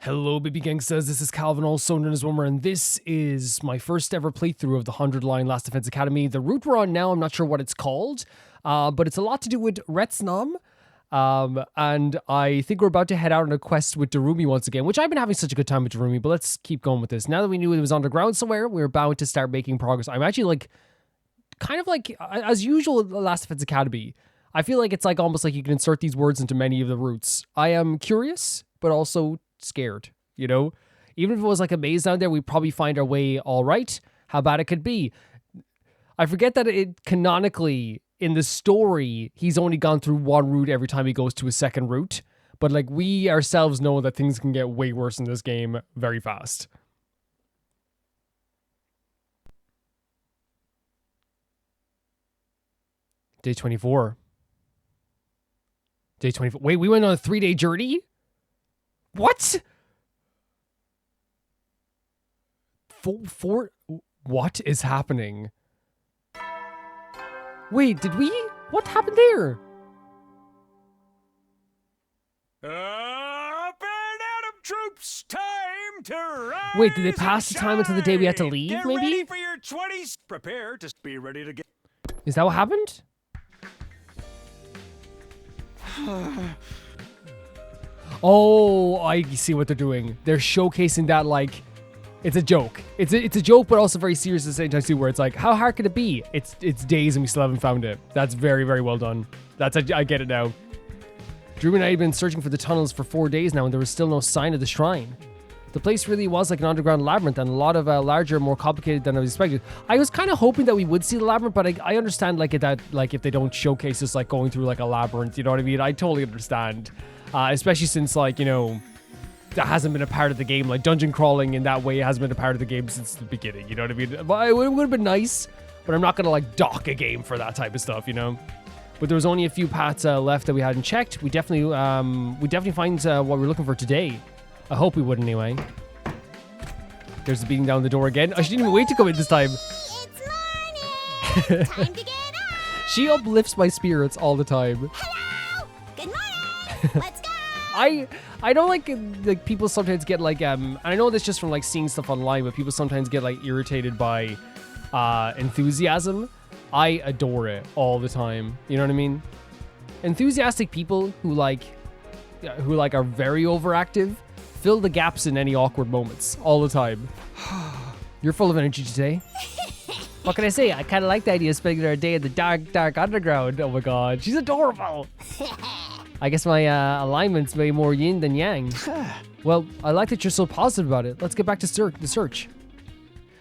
Hello, baby gangsters. This is Calvin, also known as Wilmer, and this is my first ever playthrough of the 100 Line Last Defense Academy. The route we're on now, I'm not sure what it's called, but it's a lot to do with Retsnam. And I think we're about to head out on a quest with Darumi once again, which I've been having such a good time with Darumi, but let's keep going with this. Now that we knew it was underground somewhere, we're bound to start making progress. I'm actually kind of as usual at the Last Defense Academy, I feel like it's almost like you can insert these words into many of the routes. I am curious, but also scared, even if it was like a maze down there, we'd probably find our way all right. How bad it could be. I forget that it canonically in the story, he's only gone through one route every time he goes to a second route, but we ourselves know that things can get way worse in this game very fast. Day 24. Day 24. Wait, we went on a 3-day journey? What? What is happening? Wait, did we? What happened there? Up and out of troops, time to rise. Wait, did they pass the time until the day we had to leave, get maybe? Ready for your 20s. Prepare to be ready to get. Is that what happened? Oh, I see what they're doing. They're showcasing that it's a joke. It's a joke, but also very serious at the same time too. Where it's like, how hard could it be? It's days and we still haven't found it. That's very, very well done. I get it now. Drew and I had been searching for the tunnels for 4 days now, and there was still no sign of the shrine. The place really was like an underground labyrinth, and a lot of larger, more complicated than I was expecting. I was kind of hoping that we would see the labyrinth, but I understand if they don't showcase us going through a labyrinth, you know what I mean? I totally understand. Especially since that hasn't been a part of the game. Dungeon crawling in that way hasn't been a part of the game since the beginning, you know what I mean? But it would have been nice, but I'm not gonna dock a game for that type of stuff, But there was only a few paths left that we hadn't checked. We definitely find what we're looking for today. I hope we would anyway. There's the beating down the door again. Oh, she didn't even wait to come in this time. It's morning! Time to get up! She uplifts my spirits all the time. Hello! Good morning! Let's go! I don't like people sometimes get and I know this just from seeing stuff online, but people sometimes get irritated by enthusiasm. I adore it all the time. You know what I mean? Enthusiastic people who are very overactive fill the gaps in any awkward moments all the time. You're full of energy today. What can I say? I kind of like the idea of spending our day in the dark underground. Oh my god, she's adorable. I guess my alignment's way more yin than yang. Well, I like that you're so positive about it. Let's get back to the search.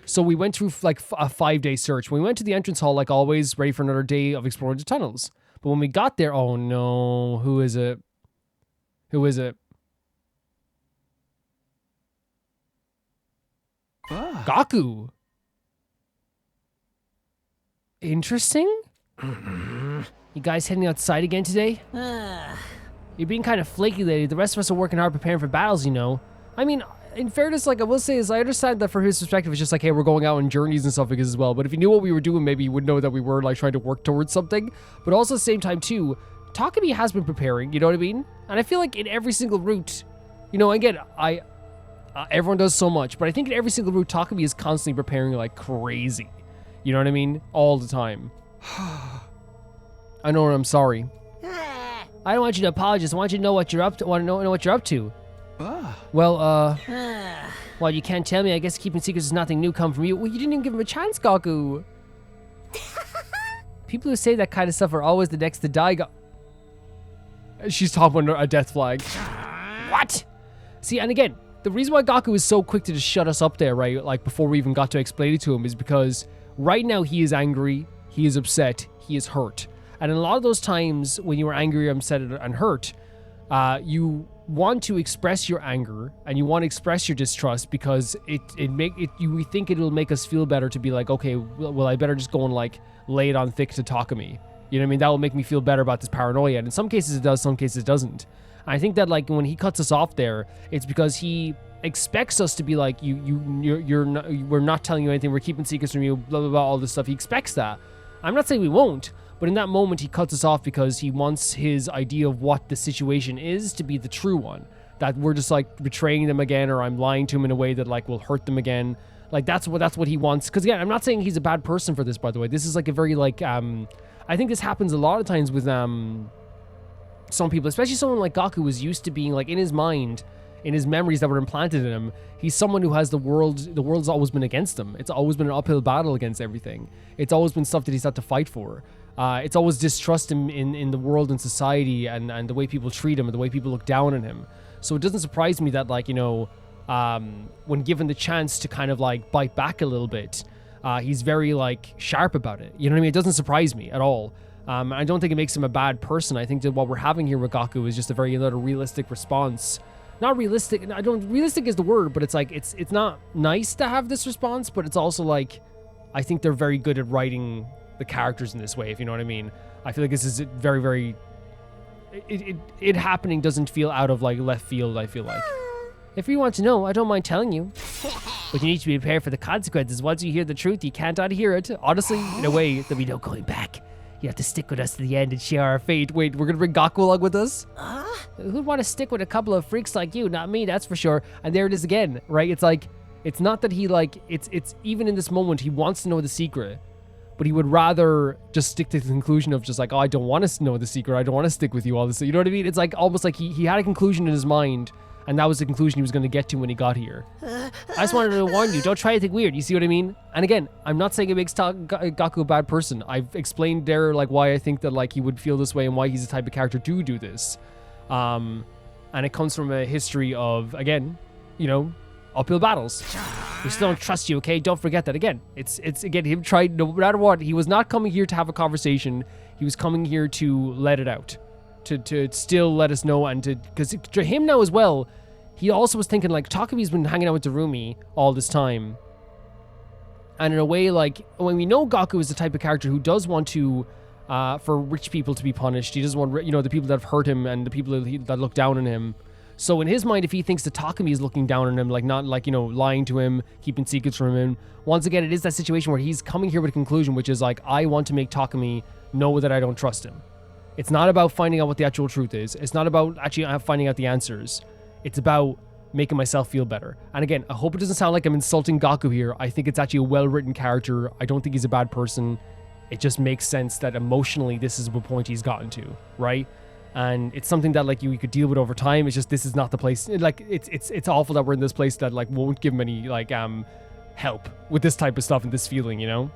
So we went through a 5-day search. We went to the entrance hall like always, ready for another day of exploring the tunnels. But when we got there, oh no, who is it? Who is it? Gaku. Interesting. You guys heading outside again today? You're being kind of flaky lately. The rest of us are working hard preparing for battles, I mean, in fairness, I will say is I understand that from his perspective, it's just hey, we're going out on journeys and stuff as well. But if you knew what we were doing, maybe you would know that we were trying to work towards something. But also at the same time too, Takumi has been preparing, you know what I mean? And I feel like in every single route, again, everyone does so much, but I think in every single route, Takumi is constantly preparing like crazy. You know what I mean? All the time. I know, I'm sorry. I don't want you to apologize. I want you to know what you're up to. I want to know what you're up to. Well, well, you can't tell me. I guess keeping secrets is nothing new come from you. Well, you didn't even give him a chance, Gaku. People who say that kind of stuff are always the next to die. She's talking under a death flag. What? See, and again, the reason why Gaku is so quick to just shut us up there, right? Before we even got to explain it to him, is because right now he is angry, he is upset, he is hurt. And in a lot of those times when you are angry, upset, and hurt, you want to express your anger and you want to express your distrust because we think it will make us feel better to be okay, well, I better just go and lay it on thick to Takumi. You know what I mean? That will make me feel better about this paranoia. And in some cases it does, some cases it doesn't. And I think that when he cuts us off there, it's because he expects us to be we're not telling you anything, we're keeping secrets from you, blah, blah, blah, all this stuff. He expects that. I'm not saying we won't, but in that moment he cuts us off because he wants his idea of what the situation is to be the true one. that we're just like betraying them again, or I'm lying to him in a way that like will hurt them again. Like that's what he wants. Because again, I'm not saying he's a bad person for this, by the way. This is like a very like I think this happens a lot of times with some people, especially someone like Gaku, who's used to being like in his mind, in his memories that were implanted in him, he's someone who has the world's always been against him. It's always been an uphill battle against everything. It's always been stuff that he's had to fight for. It's always distrust in the world and society and the way people treat him and the way people look down on him. So it doesn't surprise me that like, you know, when given the chance to kind of like bite back a little bit, he's very like sharp about it. You know what I mean? It doesn't surprise me at all. I don't think it makes him a bad person. I think that what we're having here with Gaku is just a very realistic response. Not realistic. Realistic is the word, but it's like it's not nice to have this response, but it's also like I think they're very good at writing the characters in this way, if you know what I mean. I feel like this is very, very. It happening doesn't feel out of like left field. I feel like. If you want to know, I don't mind telling you. But you need to be prepared for the consequences. Once you hear the truth, you can't unhear it. Honestly, in a way, there'll be no going back. You have to stick with us to the end and share our fate. Wait, we're gonna bring Gaku along with us? Who'd want to stick with a couple of freaks like you? Not me, that's for sure. And there it is again, right? It's like, it's not that he like, it's even in this moment, he wants to know the secret, but he would rather just stick to the conclusion of just like, oh, I don't want to know the secret. I don't want to stick with you all this. You know what I mean? It's like almost like he had a conclusion in his mind, and that was the conclusion he was going to get to when he got here. I just wanted to warn you, don't try anything weird. You see what I mean? And again, I'm not saying it makes Gaku a bad person. I've explained there like why I think that like he would feel this way and why he's the type of character to do this. And it comes from a history of, again, you know, uphill battles. We still don't trust you, okay? Don't forget that. Again, it's again him trying, no matter what, he was not coming here to have a conversation. He was coming here to let it out. To still let us know, and because to him now as well, he also was thinking like Takumi's been hanging out with Darumi all this time, and in a way like when we know Gaku is the type of character who does want to for rich people to be punished. He doesn't want, you know, the people that have hurt him and the people that look down on him. So in his mind, if he thinks that Takumi is looking down on him, like not like, you know, lying to him, keeping secrets from him, once again it is that situation where he's coming here with a conclusion, which is like, I want to make Takumi know that I don't trust him. It's not about finding out what the actual truth is. It's not about actually finding out the answers. It's about making myself feel better. And again, I hope it doesn't sound like I'm insulting Gaku here. I think it's actually a well-written character. I don't think he's a bad person. It just makes sense that emotionally this is the point he's gotten to, right? And it's something that like you could deal with over time. It's just this is not the place. Like it's awful that we're in this place that like won't give him any like help with this type of stuff and this feeling, you know?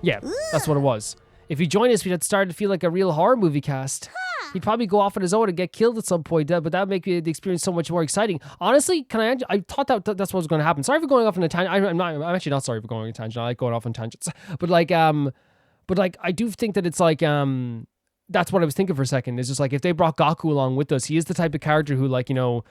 Yeah, that's what it was. If he joined us, we'd have started to feel like a real horror movie cast. He'd probably go off on his own and get killed at some point, but that would make the experience so much more exciting. Honestly, I thought that that's what was going to happen. Sorry for going off on a tangent. I'm actually not sorry for going on a tangent. I like going off on tangents. But like I do think that it's like that's what I was thinking for a second. It's just like if they brought Gaku along with us, he is the type of character who like, you know,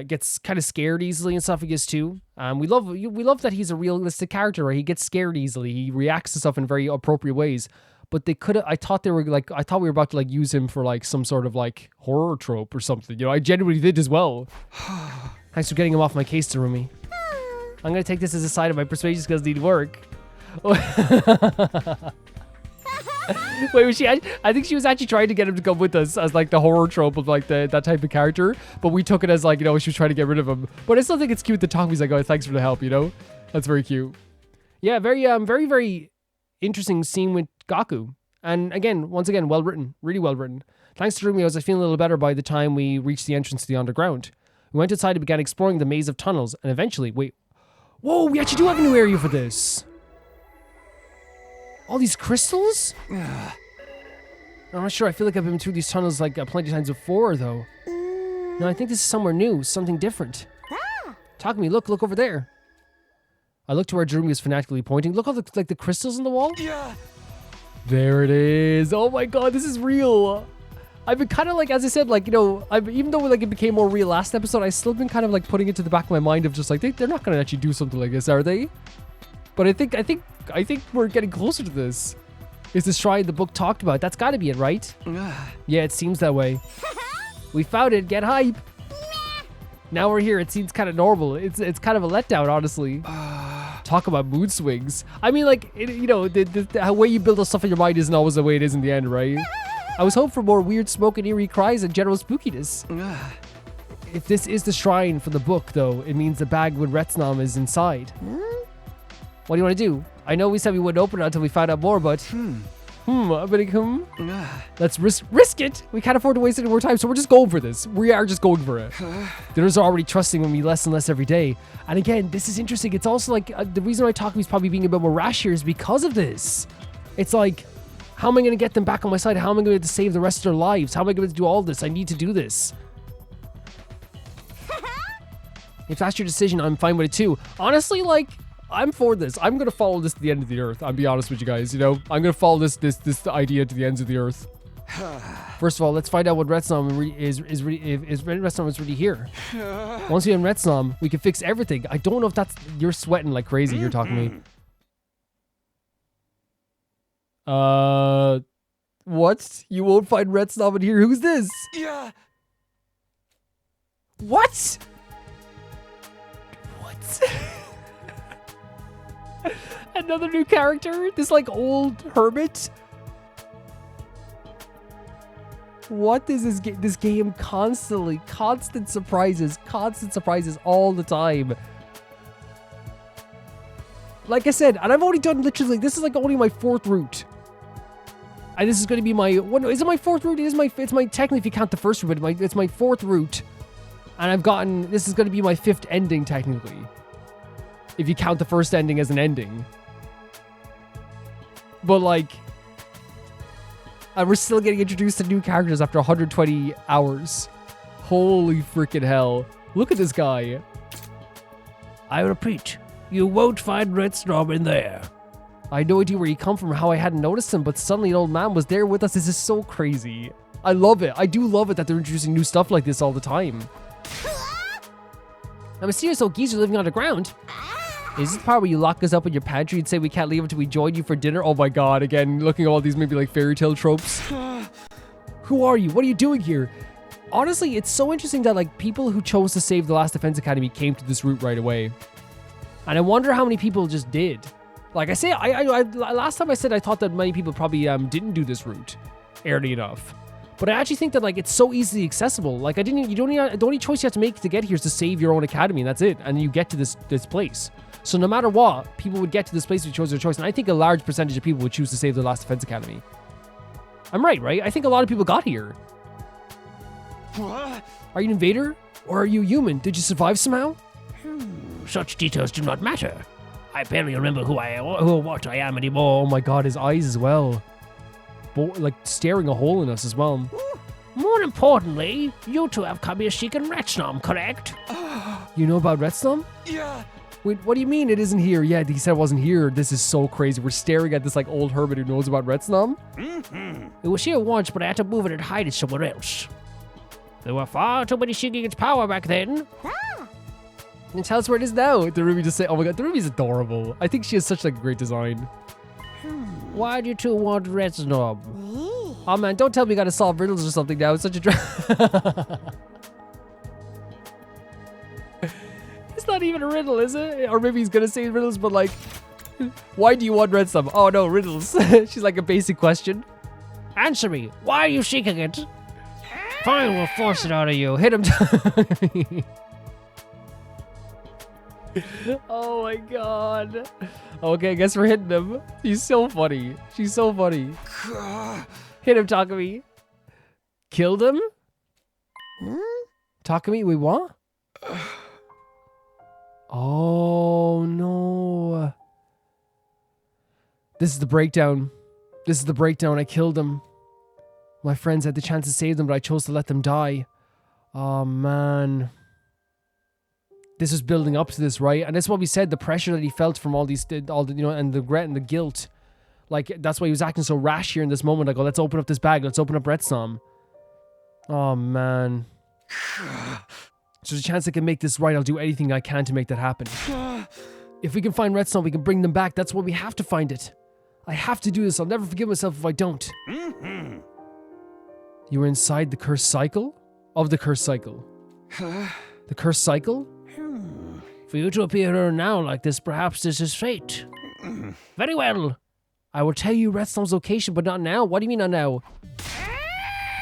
gets kind of scared easily and stuff. He gets too. We love that he's a realistic character, right? He gets scared easily. He reacts to stuff in very appropriate ways. But they could have, I thought we were about to like use him for like some sort of like horror trope or something. You know, I genuinely did as well. Thanks for getting him off my case, Darumi. I'm going to take this as a sign of my persuasion skills need work. Wait, was she? I think she was actually trying to get him to come with us as like the horror trope of like that type of character. But we took it as like, you know, she was trying to get rid of him. But I still think it's cute that Takumi's like, oh, thanks for the help, you know? That's very cute. Yeah, very, very interesting scene with Gaku. And again, once again, well written, really well written. Thanks to Darumi, I was feeling a little better by the time we reached the entrance to the underground. We went outside and began exploring the maze of tunnels, and eventually, whoa, we actually do have a new area for this. All these crystals? I'm not sure. I feel like I've been through these tunnels like plenty of times before, though. No, I think this is somewhere new, something different. Takumi, look over there. I looked to where Darumi was fanatically pointing. Look all the crystals on the wall. Yeah. There it is. Oh my god, this is real. I've been kind of like, as I said, like, you know, even though like it became more real last episode, I've still been kind of like putting it to the back of my mind of just like they're not going to actually do something like this, are they? But I think we're getting closer to this. Is the shrine the book talked about? That's got to be it, right? Yeah, it seems that way. We found it. Get hype. Now we're here. It seems kind of normal. It's kind of a letdown, honestly. Talk about mood swings. I mean, like, you know, the way you build up stuff in your mind isn't always the way it is in the end, right? I was hoping for more weird smoke and eerie cries and general spookiness. if this is the shrine for the book, though, it means the bag with Retsnam is inside. What do you want to do? I know we said we wouldn't open it until we found out more, but... Let's risk it. We can't afford to waste any more time, so we're just going for this. We are just going for it. Dinner's already trusting me less and less every day. And again, this is interesting. It's also like the reason why Takami's probably being a bit more rash here is because of this. It's like, how am I going to get them back on my side? How am I going to save the rest of their lives? How am I going to do all this? I need to do this. If that's your decision, I'm fine with it too. Honestly, like, I'm for this. I'm going to follow this to the end of the earth. I'll be honest with you guys, you know? I'm going to follow this idea to the ends of the earth. First of all, let's find out what Retsnam is Retsnam is really here. Once we have Retsnam, we can fix everything. I don't know if that's... You're sweating like crazy. You're talking to me. What? You won't find Retsnam in here? Who's this? Yeah. What? Another new character? This like old hermit? What is this game? This game constant surprises all the time. Like I said, and I've only done literally, this is like only my 4th route. And this is going to be my, what, is it my 4th route? It's my, technically if you count the first route, but it's my 4th route. And I've gotten, this is going to be my 5th ending technically. If you count the first ending as an ending. But like, and we're still getting introduced to new characters after 120 hours. Holy freaking hell. Look at this guy. I repeat, you won't find Retsnam in there. I had no idea where he come from or how I hadn't noticed him, but suddenly an old man was there with us. This is so crazy. I love it. I do love it that they're introducing new stuff like this all the time. A mysterious old geezer living underground. Is this the part where you lock us up in your pantry and say we can't leave until we join you for dinner? Oh my god, again, looking at all these maybe like fairy tale tropes. Who are you? What are you doing here? Honestly, it's so interesting that like people who chose to save the Last Defense Academy came to this route right away. And I wonder how many people just did. Like I say, I last time I said I thought that many people probably didn't do this route early enough. But I actually think that like it's so easily accessible. Like the only choice you have to make to get here is to save your own academy, and that's it. And you get to this place. So no matter what, people would get to this place if you chose their choice. And I think a large percentage of people would choose to save the Last Defense Academy. I'm right? I think a lot of people got here. What? Are you an invader? Or are you human? Did you survive somehow? Such details do not matter. I barely remember who or what I am anymore. Oh my god, his eyes as well. Like staring a hole in us as well. More importantly, you two have come here seeking Retsnam, correct? You know about Retsnam? Yeah. Wait, what do you mean it isn't here? Yeah, he said it wasn't here. This is so crazy. We're staring at this like old hermit who knows about Retsnam. It was here once, but I had to move it and hide it somewhere else. There were far too many seeking its power back then. And tell us where it is now. The Ruby just say, oh my god, the Ruby's adorable. I think she has such like great design. Why do you two want Retsnam? Oh man, don't tell me you gotta solve riddles or something now. It's such a It's not even a riddle, is it? Or maybe he's gonna say riddles, but like, why do you want Retsnam? Oh no, riddles. She's like a basic question. Answer me. Why are you seeking it? Fine, we'll force it out of you. Hit him. Oh my god. Okay, I guess we're hitting him. He's so funny. She's so funny. Hit him, Takami. Killed him? Takami, wait, what? Oh no. This is the breakdown. This is the breakdown. I killed him. My friends had the chance to save them, but I chose to let them die. Oh man. This was building up to this, right? And that's what we said, the pressure that he felt from all the, you know, and the regret and the guilt. Like, that's why he was acting so rash here in this moment. Like, oh, let's open up this bag. Let's open up Retsnam. Oh, man. So there's a chance I can make this right. I'll do anything I can to make that happen. If we can find Retsnam, we can bring them back. That's why we have to find it. I have to do this. I'll never forgive myself if I don't. You were inside the cursed cycle? Of the cursed cycle. The cursed cycle? For you to appear here now like this, perhaps this is fate. Very well. I will tell you Retsnam's location, but not now. What do you mean not now?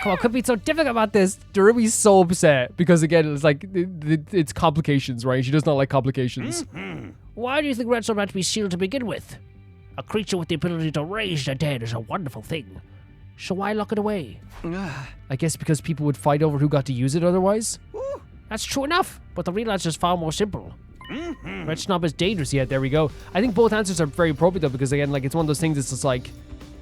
Come on, quit being so difficult about this. Darumi's so upset because again, it's like it's complications, right? She does not like complications. Why do you think Redstone had to be sealed to begin with? A creature with the ability to raise the dead is a wonderful thing. So why lock it away? I guess because people would fight over who got to use it otherwise. That's true enough, but the real answer is far more simple. Red Snob is dangerous. Yeah, there we go. I think both answers are very appropriate though, because again, like it's one of those things. It's just like,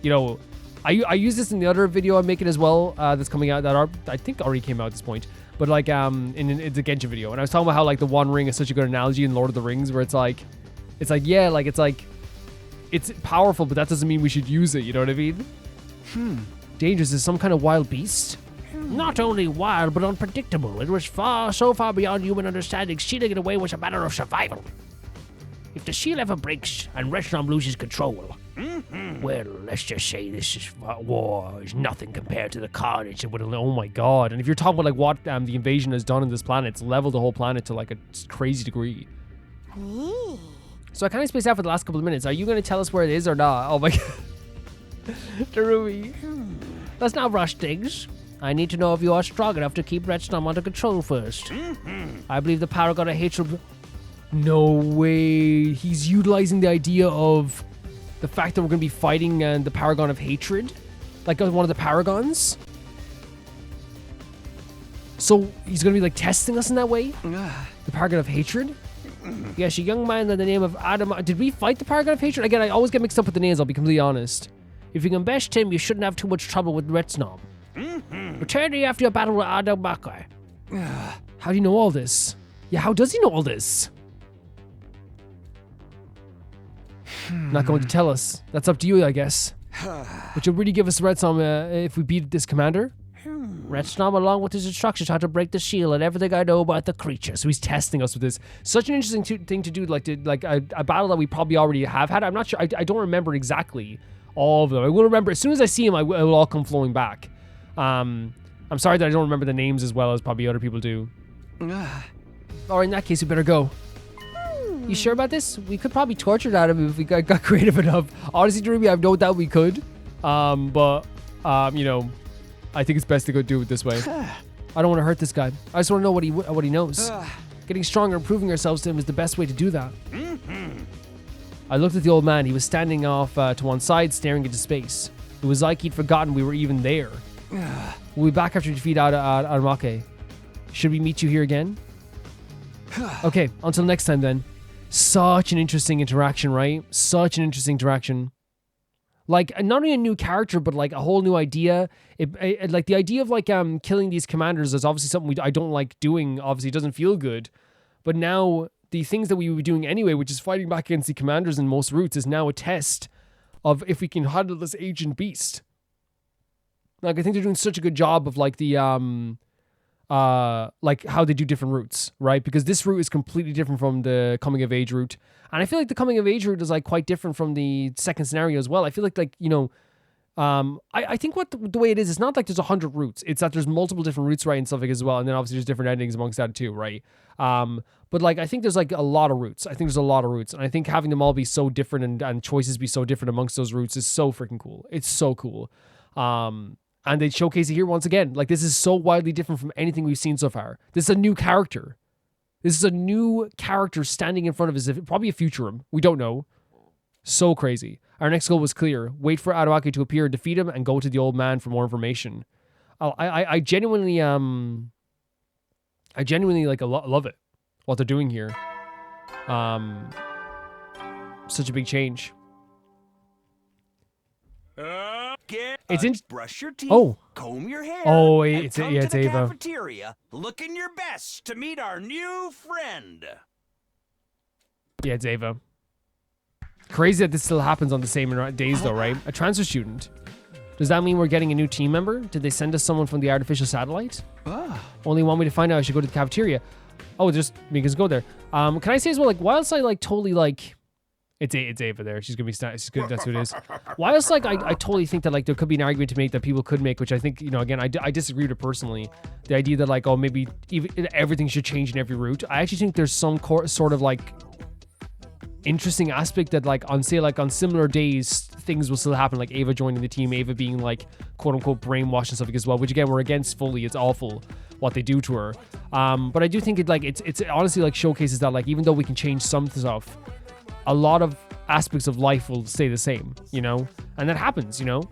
you know, I use this in the other video I'm making as well. That's coming out that I think already came out at this point. But like in the Genshin video, and I was talking about how like the One Ring is such a good analogy in Lord of the Rings, where it's like yeah, like it's powerful, but that doesn't mean we should use it. You know what I mean? Dangerous is some kind of wild beast. Not only wild, but unpredictable. It was so far beyond human understanding, sealing it away was a matter of survival. If the seal ever breaks and Retchnam loses control, well, let's just say war is nothing compared to the carnage it would have. Oh my god! And if you're talking about like what the invasion has done on this planet, it's leveled the whole planet to like a crazy degree. So I kind of spaced out for the last couple of minutes. Are you going to tell us where it is or not? Oh my god, Darumi. Let's not rush things. I need to know if you are strong enough to keep Retchnam under control first. I believe the Paragon of Hatred. No way. He's utilizing the idea of the fact that we're going to be fighting the Paragon of Hatred, like one of the Paragons. So he's going to be like testing us in that way. The Paragon of Hatred. Yes, a young man by the name of Adam. Did we fight the Paragon of Hatred? Again, I always get mixed up with the names. I'll be completely honest. If you can best him, you shouldn't have too much trouble with Retchnam. Return to you after your battle with Adam Maka. How do you know all this? Yeah, how does he know all this? Not going to tell us. That's up to you, I guess. But you'll really give us Retchnam if we beat this commander? Retchnam, along with his instructions, how to break the seal and everything I know about the creature. So he's testing us with this. Such an interesting thing to do, like a battle that we probably already have had. I'm not sure. I don't remember exactly all of them. I will remember as soon as I see them. It will all come flowing back. I'm sorry that I don't remember the names as well as probably other people do. Or in that case, we better go. You sure about this? We could probably torture Adam if we got creative enough. Honestly, Darumi, I have no doubt we could. But you know, I think it's best to go do it this way. I don't want to hurt this guy. I just want to know what he knows. Getting stronger and proving ourselves to him is the best way to do that. I looked at the old man. He was standing off to one side, staring into space. It was like he'd forgotten we were even there. We'll be back after defeat Aramake. Should we meet you here again? Okay, until next time then. Such an interesting interaction, right? Such an interesting interaction. Like, not only a new character, but like a whole new idea. Like the idea of like killing these commanders is obviously something I don't like doing. Obviously, it doesn't feel good. But now the things that we were doing anyway, which is fighting back against the commanders in most routes, is now a test of if we can handle this ancient beast. Like, I think they're doing such a good job of like the like how they do different routes, right? Because this route is completely different from the coming of age route, and I feel like the coming of age route is like quite different from the second scenario as well. I feel like you know, I think what the way it is, it's not like there's 100 routes. It's that there's multiple different routes, right, and stuff like as well, and then obviously there's different endings amongst that too, right? But like I think there's like a lot of routes. I think there's a lot of routes, and I think having them all be so different and choices be so different amongst those routes is so freaking cool. It's so cool. And they showcase it here once again. Like, this is so wildly different from anything we've seen so far. This is a new character. This is a new character standing in front of us. Probably a Futurum. We don't know. So crazy. Our next goal was clear. Wait for Aramake to appear, defeat him, and go to the old man for more information. I genuinely like love it. What they're doing here. Such a big change. It's in. Brush your teeth. Oh. Comb your hair. Oh, and it's come yeah, to it's the Ava. cafeteria, looking your best to meet our new friend. Yeah, it's Ava. Crazy that this still happens on the same days though, right? A transfer student. Does that mean we're getting a new team member? Did they send us someone from the artificial satellite? Only one way to find out. I should go to the cafeteria. Oh, just we can go there. Can I say as well, like, whilst I like totally like. It's Ava there. She's gonna be. She's good. That's who it is. Whilst like I totally think that like there could be an argument to make that people could make, which I think, you know, again, I disagree with it personally. The idea that like, oh, maybe even everything should change in every route. I actually think there's some sort of like interesting aspect that like on say like on similar days things will still happen, like Ava joining the team, Ava being like quote unquote brainwashed and stuff as well, which again we're against fully. It's awful what they do to her. But I do think it's honestly like showcases that like even though we can change some stuff, a lot of aspects of life will stay the same, you know, and that happens, you know.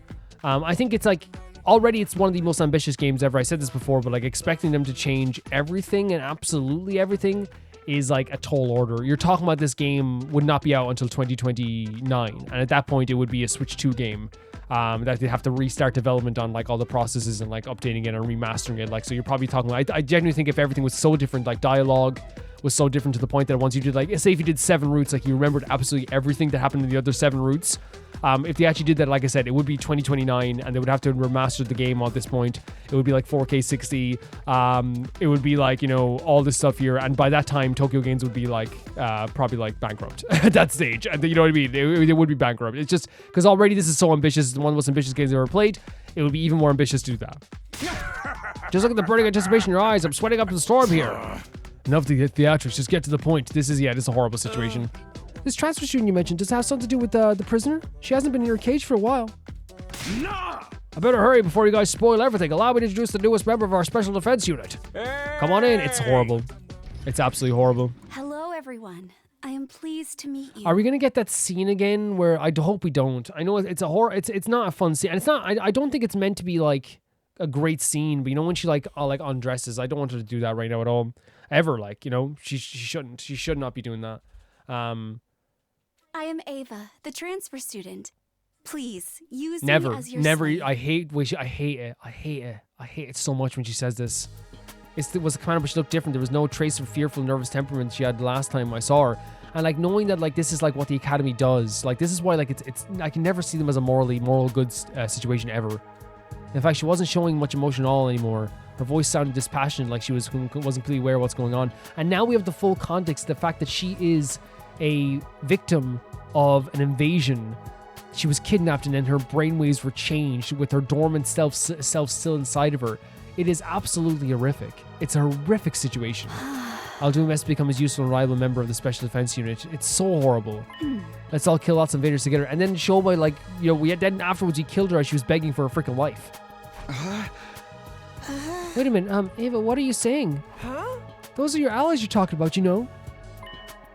I think it's like already it's one of the most ambitious games ever. I said this before, but like expecting them to change everything and absolutely everything is like a tall order. You're talking about this game would not be out until 2029, and at that point it would be a Switch 2 game that they have to restart development on, like all the processes and like updating it and remastering it. Like, so you're probably talking. I genuinely think if everything was so different, like dialogue was so different to the point that once you did like, say if you did 7 routes, like you remembered absolutely everything that happened in the other 7 routes. If they actually did that, like I said, it would be 2029 and they would have to remaster the game at this point. It would be like 4K 60. It would be like, you know, all this stuff here. And by that time, Tokyo Games would be like, probably like bankrupt at that stage. And you know what I mean? They would be bankrupt. It's just because already this is so ambitious. It's one of the most ambitious games I've ever played. It would be even more ambitious to do that. Just look at the burning anticipation in your eyes. I'm sweating up to the storm here. Enough to get theatrics. Just get to the point. This is a horrible situation. This transfer student you mentioned, does it have something to do with the prisoner? She hasn't been in her cage for a while. Nah! I better hurry before you guys spoil everything. Allow me to introduce the newest member of our special defense unit. Come on in. It's horrible. It's absolutely horrible. Hello, everyone. I am pleased to meet you. Are we gonna get that scene again? Where I hope we don't. I know it's a horror. It's not a fun scene, and it's not. I don't think it's meant to be like a great scene. But you know when she like undresses, I don't want her to do that right now at all. Ever, like, you know, she shouldn't. She should not be doing that. I am Ava, the transfer student. Please use Never, me as your never. slave. I hate it. I hate it so much when she says this. It was a commander, but she looked different. There was no trace of fearful, nervous temperament she had the last time I saw her. And like knowing that like this is like what the academy does. Like this is why like it's I can never see them as a moral good situation ever. In fact, she wasn't showing much emotion at all anymore. Her voice sounded dispassionate, like she wasn't completely aware of what's going on. And now we have the full context, the fact that she is a victim of an invasion. She was kidnapped and then her brainwaves were changed with her dormant self still inside of her. It is absolutely horrific. It's a horrific situation. I'll do my best to become as useful and reliable member of the Special Defense Unit. It's so horrible. Let's all kill lots of invaders together. And then show by like, you know, then afterwards we killed her as she was begging for her freaking life. Wait a minute, Ava, what are you saying? Huh? Those are your allies you're talking about, you know?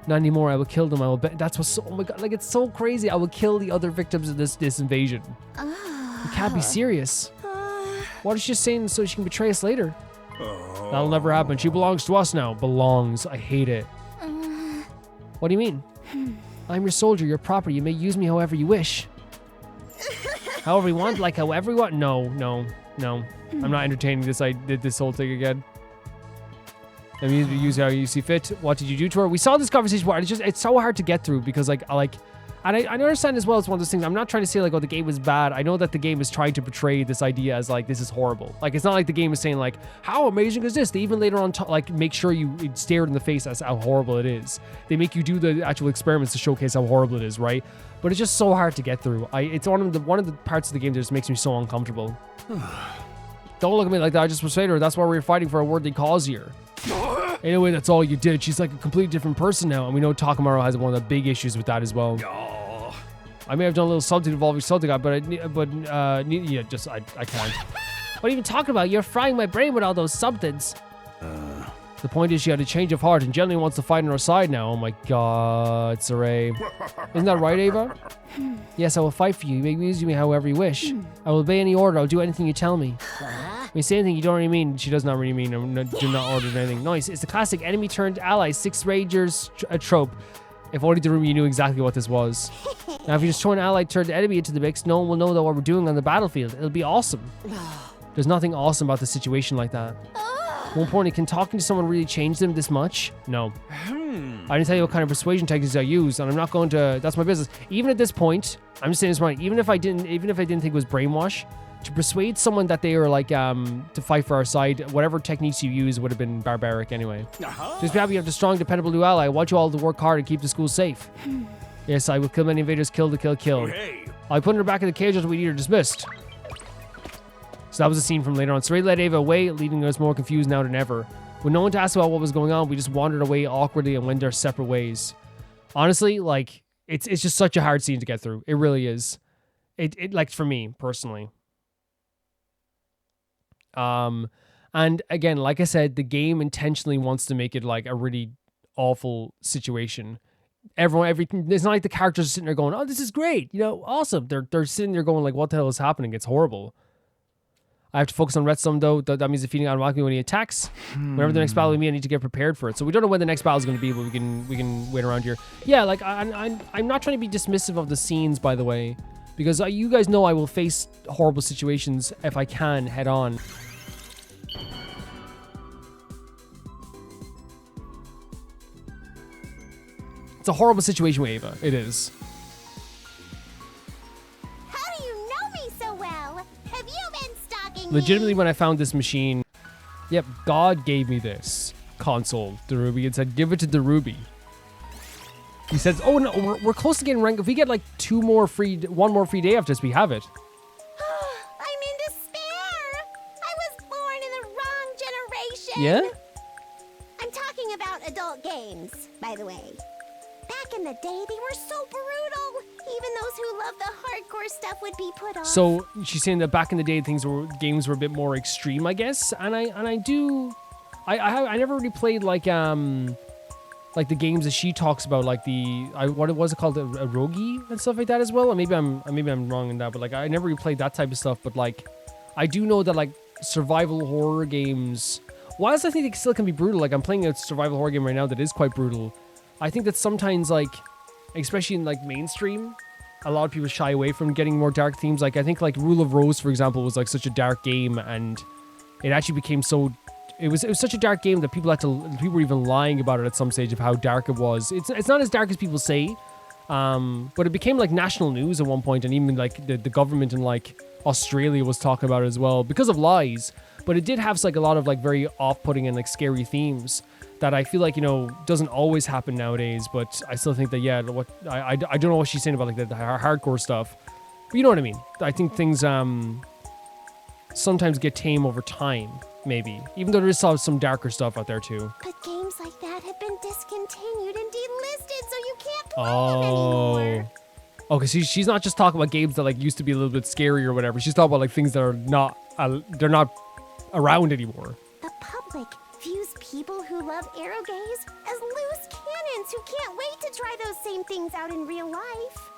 Not anymore. I will kill them. I will bet. That's what's so. Oh my god! Like it's so crazy. I will kill the other victims of this invasion. You can't be serious. What is she just saying so she can betray us later? That'll never happen. She belongs to us now. Belongs. I hate it. What do you mean? I'm your soldier. Your property. You may use me however you wish. However you want. Like however you want. No. I'm not entertaining this. I did this whole thing again. I mean, use how you see fit. What did you do to her? We saw this conversation before. It's so hard to get through because and I understand as well. It's one of those things. I'm not trying to say like, oh, the game is bad. I know that the game is trying to portray this idea as like, this is horrible. Like, it's not like the game is saying like, how amazing is this? They even later on like make sure you stare it in the face as how horrible it is. They make you do the actual experiments to showcase how horrible it is, right? But it's just so hard to get through. It's one of the parts of the game that just makes me so uncomfortable. Don't look at me like that. I just persuaded her. That's why we're fighting for a worthy cause here. Anyway, that's all you did. She's like a completely different person now, and we know Takamaru has one of the big issues with that as well. I may have done a little something involving something, but I can't. What are you even talking about? You're frying my brain with all those somethings. The point is she had a change of heart and genuinely wants to fight on our side now. Oh my god, Saray. Isn't that right, Ava? Yes, I will fight for you. You may use me however you wish. I will obey any order. I'll do anything you tell me. When you say anything you don't really mean, she does not really mean. Do not order anything. Nice. It's the classic enemy turned ally, Six Rangers trope. If only Darumi knew exactly what this was. Now, if you just throw an ally turned enemy into the mix, no one will know that what we're doing on the battlefield. It'll be awesome. There's nothing awesome about the situation like that. More importantly, can talking to someone really change them this much? No. I didn't tell you what kind of persuasion techniques I use, and I'm not going to. That's my business. Even at this point, I'm just saying this right. Even if I didn't think it was brainwash, to persuade someone that they are like to fight for our side, whatever techniques you use would have been barbaric anyway. Just be happy you have a strong, dependable new ally. I want you all to work hard and keep the school safe. Yes, I will kill many invaders. Kill. Hey. I'll put her back in the cage until we need her dismissed. So that was a scene from later on. Saray led Ava away, leaving us more confused now than ever. With no one to ask about what was going on, we just wandered away awkwardly and went our separate ways. Honestly, like it's just such a hard scene to get through. It really is. It like for me personally. And again, like I said, the game intentionally wants to make it like a really awful situation. Everything. It's not like the characters are sitting there going, "Oh, this is great, you know, awesome." They're sitting there going like, "What the hell is happening? It's horrible." I have to focus on Redstone though. That means defeating automatically when he attacks. Whenever the next battle with me, I need to get prepared for it. So we don't know when the next battle is going to be, but we can wait around here. Yeah, like I'm not trying to be dismissive of the scenes, by the way, because you guys know I will face horrible situations if I can head on. It's a horrible situation with Ava. It is. How do you know me so well? Have you been stalking Legitimately, me? when I found this machine, yep, God gave me this console, Darubi, and said, give it to Darubi. He says, oh no, we're close to getting ranked. If we get like one more free day after this, we have it. I'm in despair. I was born in the wrong generation. Yeah? I'm talking about adult games, by the way. Back in the day, they were so brutal. Even those who love the hardcore stuff would be put off. So she's saying that back in the day, games were a bit more extreme, I guess. And I never really played like the games that she talks about, like what was it called, a Rogi and stuff like that as well. Or maybe I'm wrong in that, but like I never really played that type of stuff. But like I do know that like survival horror games, whilst I think they still can be brutal. Like I'm playing a survival horror game right now that is quite brutal. I think that sometimes, like, especially in like mainstream, a lot of people shy away from getting more dark themes. Like I think like Rule of Rose, for example, was like such a dark game, and it actually became so. It was such a dark game that people were even lying about it at some stage of how dark it was. It's not as dark as people say, but it became like national news at one point, and even like the government in like Australia was talking about it as well because of lies. But it did have like a lot of like very off-putting and like scary themes that I feel like, you know, doesn't always happen nowadays. But I still think that, yeah, I don't know what she's saying about like the hardcore stuff, but you know what I mean. I think things sometimes get tame over time, maybe, even though there is some darker stuff out there too. But games like that have been discontinued and delisted, so you can't play them anymore. Okay, she's not just talking about games that like used to be a little bit scary or whatever. She's talking about like things that are not they're not around anymore. The public views people who love aerogaze as loose cannons who can't wait to try those same things out in real life.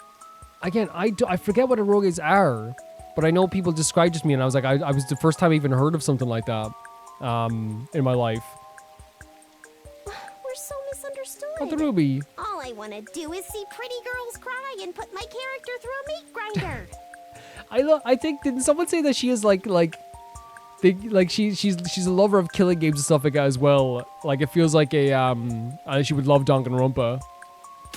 Again, I forget what erogays are, but I know people described it to me, and I was like, I was the first time I even heard of something like that in my life. We're so misunderstood. Oh, the Ruby. All I want to do is see pretty girls cry and put my character through a meat grinder. I think, didn't someone say that she is she's a lover of killing games and stuff like that as well? Like it feels like she would love Danganronpa.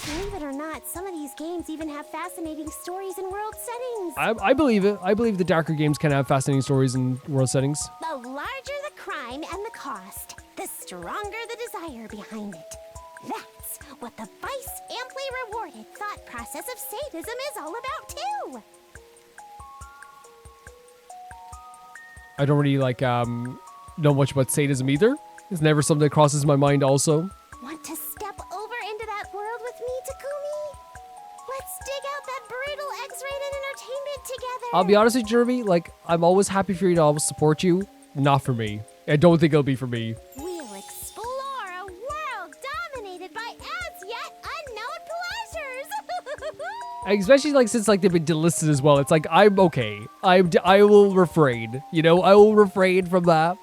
Believe it or not, some of these games even have fascinating stories in world settings. I believe it. I believe the darker games can have fascinating stories in world settings. The larger the crime and the cost, the stronger the desire behind it. That's what the vice amply rewarded thought process of sadism is all about too. I don't really know much about sadism either. It's never something that crosses my mind also. Want to step over into that world with me, Takumi? Let's dig out that brutal X-rated entertainment together. I'll be honest with you, Jeremy, like, I'm always happy for you to always support you. Not for me. I don't think it'll be for me. We'll explore a world dominated by as yet unknown pleasures. Especially like since like they've been delisted as well. It's like I'm okay. I will refrain. You know, I will refrain from that.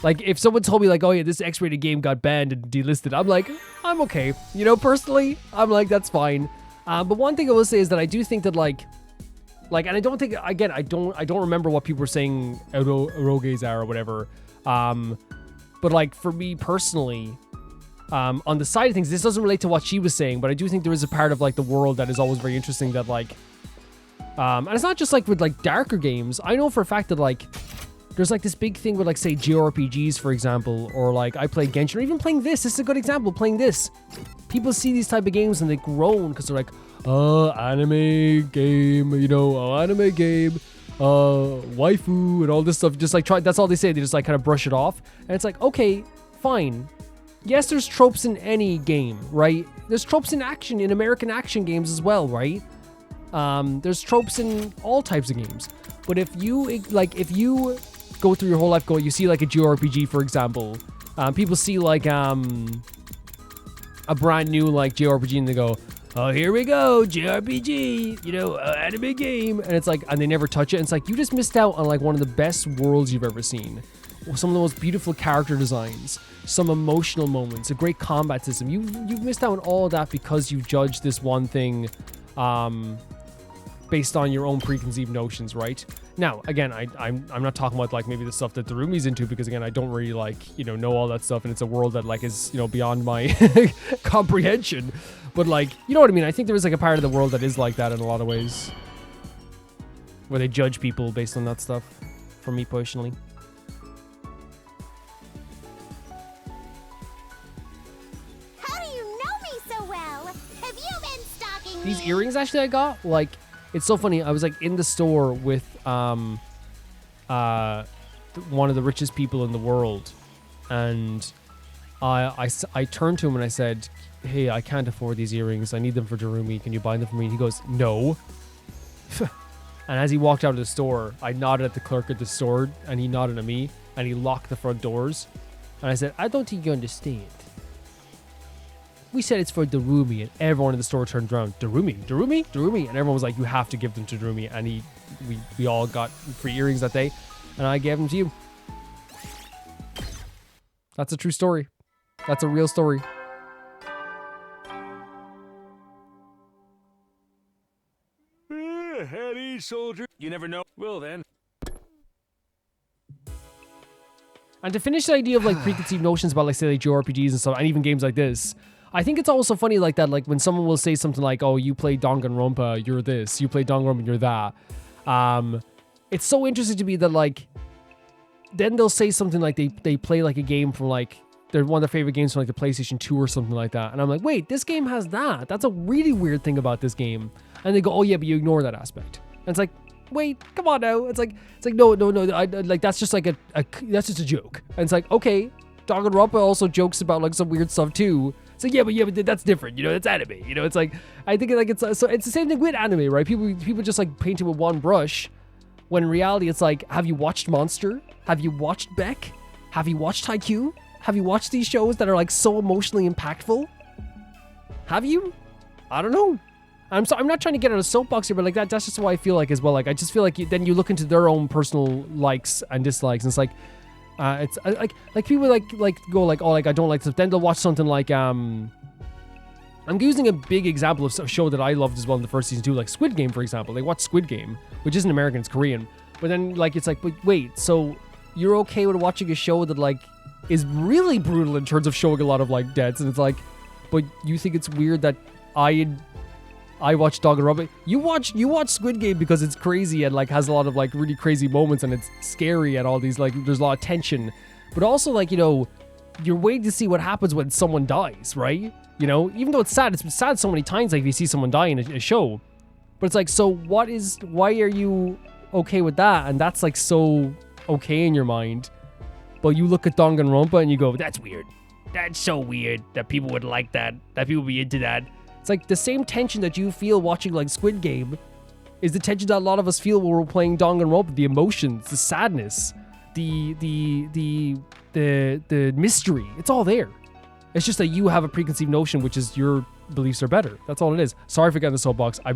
Like if someone told me like, oh yeah, this X-rated game got banned and delisted, I'm like, I'm okay. You know, personally, I'm like, that's fine. But one thing I will say is that I do think that like, and I don't think, again, I don't remember what people were saying erogays are or whatever. But like for me personally, on the side of things, this doesn't relate to what she was saying, but I do think there is a part of like the world that is always very interesting that like, and it's not just like with like darker games. I know for a fact that like, there's like this big thing with like say JRPGs, for example, or like I play Genshin, or even playing this. This is a good example, playing this. People see these type of games and they groan because they're like, anime game, you know, anime game, waifu and all this stuff. Just like that's all they say. They just like kind of brush it off. And it's like, okay, fine. yes, there's tropes in any game, right? There's tropes in American action games as well, right? There's tropes in all types of games. But if you go through your whole life, you see like a JRPG, for example, people see like a brand new like JRPG and they go, oh, here we go, JRPG, anime game, and it's like, and they never touch it. And it's like, you just missed out on like one of the best worlds you've ever seen. Some of the most beautiful character designs, some emotional moments, a great combat system. You've missed out on all of that because you judged this one thing based on your own preconceived notions, right? Now, again, I'm not talking about like maybe the stuff that Darumi's into, because again, I don't really like, know all that stuff, and it's a world that like is, beyond my comprehension. But like, you know what I mean? I think there is like a part of the world that is like that in a lot of ways, where they judge people based on that stuff, for me personally. These earrings actually I got, like, it's so funny. I was like in the store with one of the richest people in the world, and I turned to him and I said, hey, I can't afford these earrings. I need them for Darumi. Can you buy them for me? And he goes, no. And as he walked out of the store, I nodded at the clerk at the store, and he nodded at me, and he locked the front doors. And I said, I don't think you understand. We said it's for Darumi, and everyone in the store turned around. Darumi? And everyone was like, you have to give them to Darumi. And we all got free earrings that day, and I gave them to you. That's a true story. That's a real story. Heady soldier. You never know. Well then. And to finish the idea of like preconceived notions about like say like JRPGs and stuff, and even games like this, I think it's also funny like that, like when someone will say something like, oh, you play Danganronpa, you're this, you play Danganronpa, you're that. It's so interesting to me that like, then they'll say something like they play like a game from like, they're one of their favorite games from like the PlayStation 2 or something like that. And I'm like, wait, this game has that. That's a really weird thing about this game. And they go, oh yeah, but you ignore that aspect. And it's like, wait, come on now. It's like no. Like that's just like that's just a joke. And it's like, okay, Danganronpa also jokes about like some weird stuff too. So yeah, but that's different, it's anime, it's like, I think like it's the same thing with anime, right? People just like paint it with one brush, when in reality it's like, have you watched Monster? Have you watched Beck? Have you watched Haikyuu? Have you watched these shows that are like so emotionally impactful? Have you? I don't know. I'm not trying to get on a soapbox here, but like that's just what I feel like as well. Like I just feel like then you look into their own personal likes and dislikes, and it's like, it's like people like go like, oh, like I don't like this. Then they'll watch something like I'm using a big example of a show that I loved as well in the first season too, like Squid Game, for example. They watch Squid Game, which isn't American, it's Korean. But then like it's like, but wait, so you're okay with watching a show that like is really brutal in terms of showing a lot of like deaths, and it's like, but you think it's weird that I watch Danganronpa. You watch Squid Game because it's crazy and like has a lot of like really crazy moments, and it's scary and all these like there's a lot of tension. But also like, you're waiting to see what happens when someone dies, right? Even though it's sad so many times like if you see someone die in a show. But it's like, so why are you okay with that? And that's like so okay in your mind. But you look at Danganronpa and you go, that's weird. That's so weird that people would like that people would be into that. It's like the same tension that you feel watching like Squid Game is the tension that a lot of us feel when we're playing Danganronpa. The emotions, the sadness, the mystery. It's all there. It's just that you have a preconceived notion, which is your beliefs are better. That's all it is. Sorry for getting the soapbox. I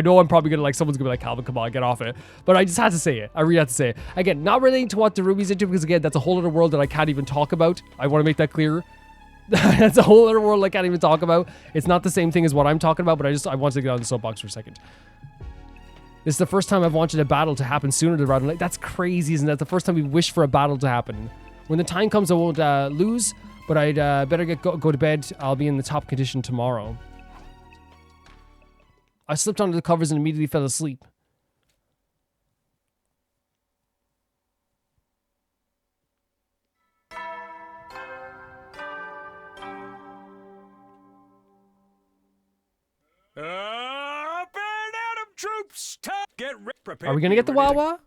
know I'm probably gonna like someone's gonna be like, Calvin, come on, get off it. But I just had to say it. I really had to say it. Again, not relating to what Darumi's into, because again, that's a whole other world that I can't even talk about. I want to make that clear. That's a whole other world I can't even talk about. It's not the same thing as what I'm talking about, but I wanted to get on the soapbox for a second. This is the first time I've wanted a battle to happen sooner rather than later. That's crazy, isn't that? The first time we wished for a battle to happen. When the time comes, I won't lose, but I'd better go to bed. I'll be in the top condition tomorrow. I slipped under the covers and immediately fell asleep. Up and Adam troops, get prepared. Are we gonna get the Wawa?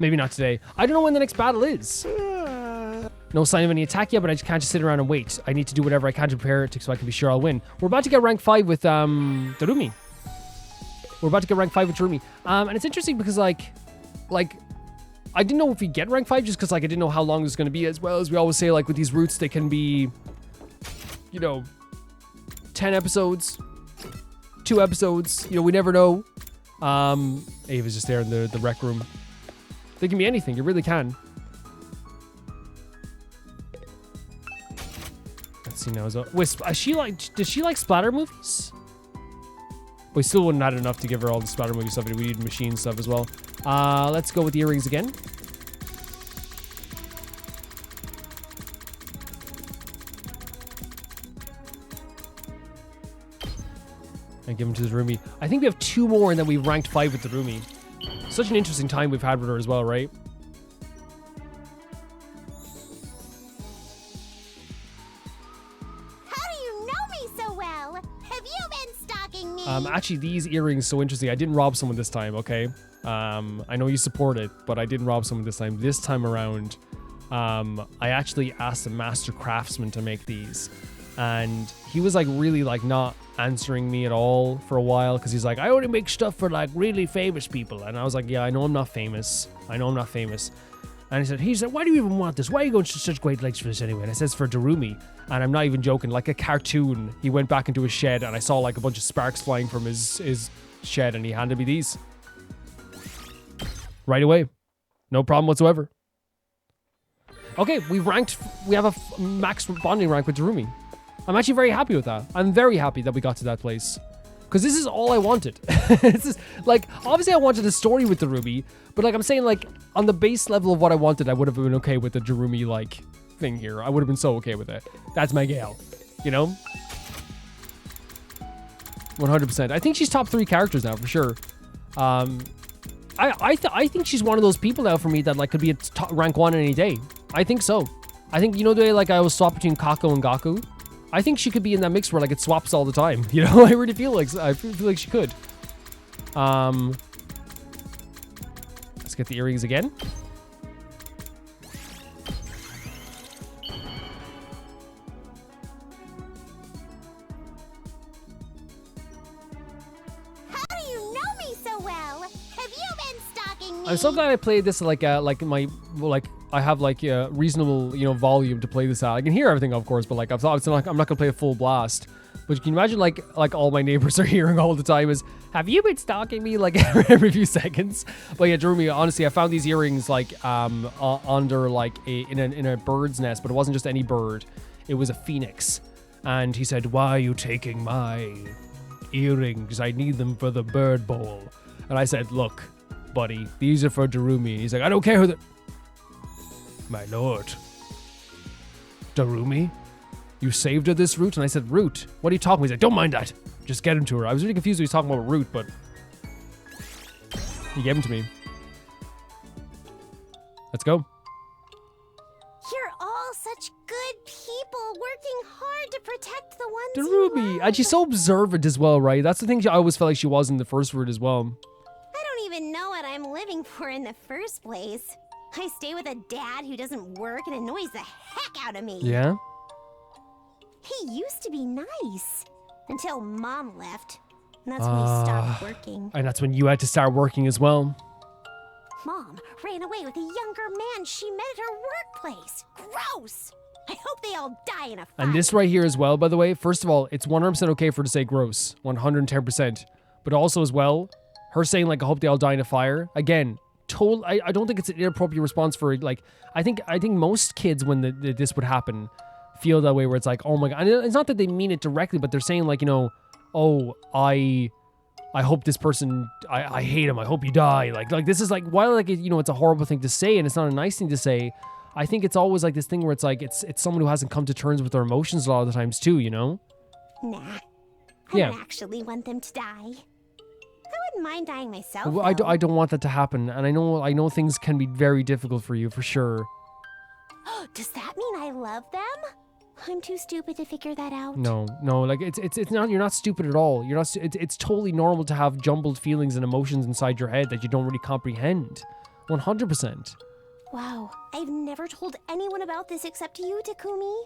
Maybe not today. I don't know when the next battle is. No sign of any attack yet, but I just can't just sit around and wait. I need to do whatever I can to prepare it so I can be sure I'll win. We're about to get rank 5 with Darumi. We're about to get rank 5 with Darumi. And it's interesting because like I didn't know if we get rank 5 just because like I didn't know how long it was going to be, as well as we always say like with these routes they can be, you know, 10 episodes, 2 episodes, you know, we never know. Ava's just there in the rec room. They can be anything, you really can. Let's see now. Wait, does she like splatter movies? We still wouldn't have had enough to give her all the splatter movie stuff. We need machine stuff as well. Let's go with the earrings again. And give them to the Darumi. I think we have 2 more and then we've ranked 5 with the Darumi. Such an interesting time we've had with her as well, right? How do you know me so well? Have you been stalking me? Actually, these earrings so interesting. I didn't rob someone this time, okay? I know you support it, but I didn't rob someone this time. This time around, I actually asked a master craftsman to make these. And he was like really like not answering me at all for a while because he's like, I only make stuff for like really famous people. And I was like, yeah, I know I'm not famous. And he said, why do you even want this? Why are you going to such great lengths for this anyway? And it says for Darumi. And I'm not even joking, like a cartoon. He went back into his shed and I saw like a bunch of sparks flying from his shed and he handed me these. Right away. No problem whatsoever. Okay, we have a max bonding rank with Darumi. I'm actually very happy with that. I'm very happy that we got to that place. Because this is all I wanted. This is, like, obviously I wanted a story with Darumi, but like I'm saying, like, on the base level of what I wanted, I would have been okay with the Darumi, like, thing here. I would have been so okay with it. That's my gal. You know? 100%. I think she's top 3 characters now, for sure. I think she's one of those people now for me that, like, could be at rank 1 any day. I think so. I think, you know the way, like, I was swap between Kako and Gaku? I think she could be in that mix where like it swaps all the time. You know, I really feel like she could. Let's get the earrings again. How do you know me so well? Have you been stalking me? I'm so glad I played this like I have like a reasonable, you know, volume to play this at. I can hear everything, of course, but like I'm not gonna play a full blast. But you can imagine like all my neighbors are hearing all the time is, have you been stalking me like every few seconds? But yeah, Darumi, honestly, I found these earrings like under like in a bird's nest, but it wasn't just any bird. It was a phoenix. And he said, why are you taking my earrings? I need them for the bird bowl. And I said, look, buddy, these are for Darumi. He's like, I don't care who the... My lord. Darumi? You saved her this route? And I said, route? What are you talking about? He's like, don't mind that. Just get him to her. I was really confused when he was talking about route, but he gave him to me. Let's go. You're all such good people working hard to protect the ones Darumi. you love. And she's so observant as well, right? That's the thing I always felt like she was in the first route as well. I don't even know what I'm living for in the first place. I stay with a dad who doesn't work and annoys the heck out of me. Yeah? He used to be nice until Mom left. And that's when he stopped working. And that's when you had to start working as well. Mom ran away with a younger man she met at her workplace. Gross! I hope they all die in a fire. And this right here as well, by the way, first of all, it's 100% okay for her to say gross. 110%. But also as well, her saying like, I hope they all die in a fire. Again, I don't think it's an inappropriate response for like, I think most kids when this would happen feel that way where it's like, oh my God. And it's not that they mean it directly, but they're saying like, you know, oh, I hope this person, I hate him. I hope you die. Like this is like, while like, you know, it's a horrible thing to say and it's not a nice thing to say. I think it's always like this thing where it's like, it's someone who hasn't come to terms with their emotions a lot of the times too, you know? Nah. I don't actually want them to die. I wouldn't mind dying myself. Well, I don't want that to happen. And I know things can be very difficult for you for sure. Does that mean I love them? I'm too stupid to figure that out. No, like it's not, you're not stupid at all. You're not, it's totally normal to have jumbled feelings and emotions inside your head that you don't really comprehend. 100%. Wow, I've never told anyone about this except you, Takumi.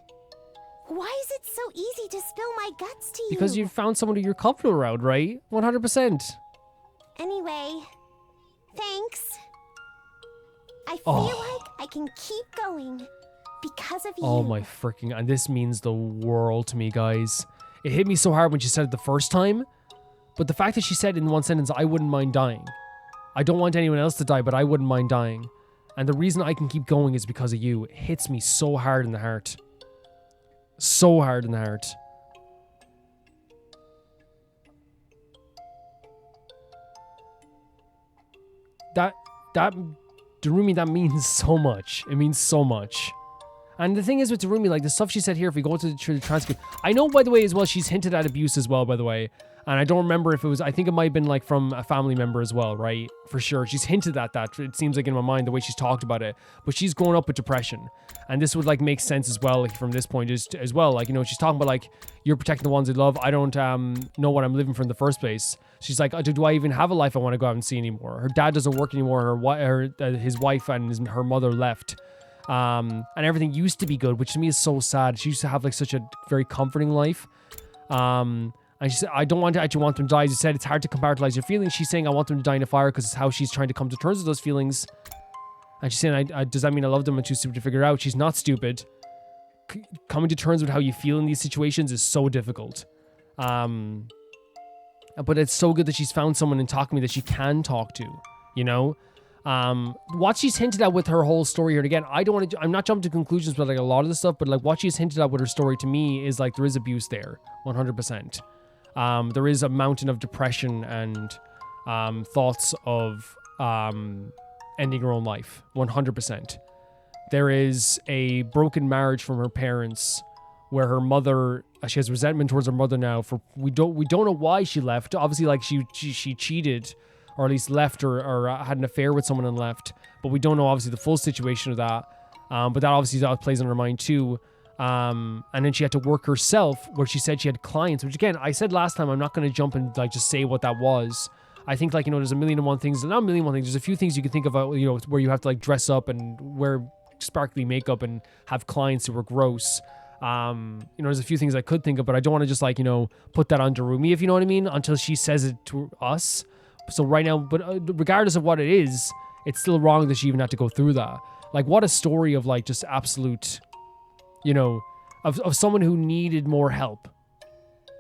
Why is it so easy to spill my guts to you? Because you found someone who you're comfortable around, right? 100%. Anyway, thanks. I feel like I can keep going because of you. Oh my freaking... And this means the world to me, guys. It hit me so hard when she said it the first time. But the fact that she said in one sentence, I wouldn't mind dying. I don't want anyone else to die, but I wouldn't mind dying. And the reason I can keep going is because of you. It hits me so hard in the heart. So hard in the heart. That Darumi, that means so much. It means so much. And the thing is with Darumi, like the stuff she said here, if we go to the transcript, I know, by the way, as well, she's hinted at abuse as well, by the way. And I don't remember if it was, I think it might have been like from a family member as well, right? For sure. She's hinted at that. It seems like in my mind, the way she's talked about it. But she's grown up with depression. And this would like make sense as well, like from this point as well. Like, you know, she's talking about like, you're protecting the ones you love. I don't know what I'm living for in the first place. She's like, do I even have a life I want to go out and see anymore? Her dad doesn't work anymore. His wife and her mother left. And everything used to be good, which to me is so sad. She used to have like such a very comforting life. And she said, I don't actually want them to die. As you said, it's hard to compartmentalize your feelings. She's saying, I want them to die in a fire because it's how she's trying to come to terms with those feelings. And she's saying, does that mean I love them? I'm too stupid to figure it out. She's not stupid. Coming to terms with how you feel in these situations is so difficult. But it's so good that she's found someone in Takumi that she can talk to, you know? What she's hinted at with her whole story here, and again, I'm not jumping to conclusions with like a lot of the stuff, but like what she's hinted at with her story to me is like there is abuse there, 100%. There is a mountain of depression and thoughts of ending her own life, 100%. There is a broken marriage from her parents where her mother, she has resentment towards her mother now for, we don't know why she left. Obviously, like she cheated, or at least left or had an affair with someone and left. But we don't know, obviously, the full situation of that. But that obviously plays on her mind too. And then she had to work herself, where she said she had clients, which again, I said last time, I'm not going to jump and like just say what that was. I think like, you know, there's a million and one things, not a million and one things, there's a few things you can think of, you know, where you have to like dress up and wear sparkly makeup and have clients who are gross. You know, there's a few things I could think of, but I don't want to just like, you know, put that on Darumi, if you know what I mean, until she says it to us. So right now, but regardless of what it is, it's still wrong that she even had to go through that. Like, what a story of like just absolute, you know, of someone who needed more help,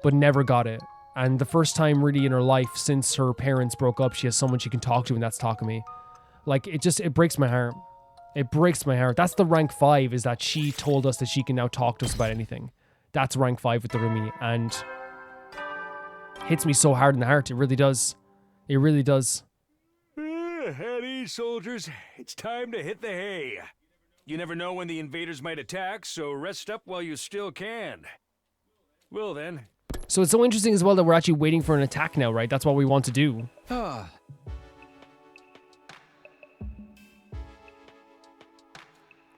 but never got it. And the first time really in her life since her parents broke up, she has someone she can talk to, and that's Takumi. Like, it breaks my heart. It breaks my heart. That's the rank 5, is that she told us that she can now talk to us about anything. That's rank 5 with Darumi, and hits me so hard in the heart. It really does. It really does. At ease, soldiers. It's time to hit the hay. You never know when the invaders might attack, so rest up while you still can. Well then. So it's so interesting as well that we're actually waiting for an attack now, right? That's what we want to do.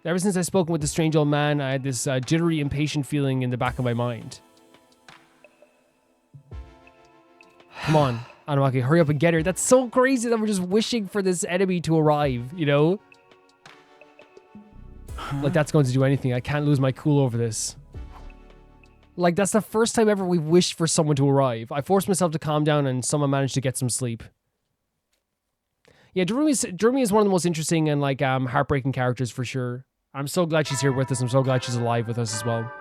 Ever since I've spoken with the strange old man, I had this jittery, impatient feeling in the back of my mind. Come on, Anamaki, hurry up and get her. That's so crazy that we're just wishing for this enemy to arrive, you know? Like, that's going to do anything. I can't lose my cool over this. Like, that's the first time ever we've wished for someone to arrive. I forced myself to calm down and someone managed to get some sleep. Yeah, Darumi is one of the most interesting and, like, heartbreaking characters for sure. I'm so glad she's here with us. I'm so glad she's alive with us as well.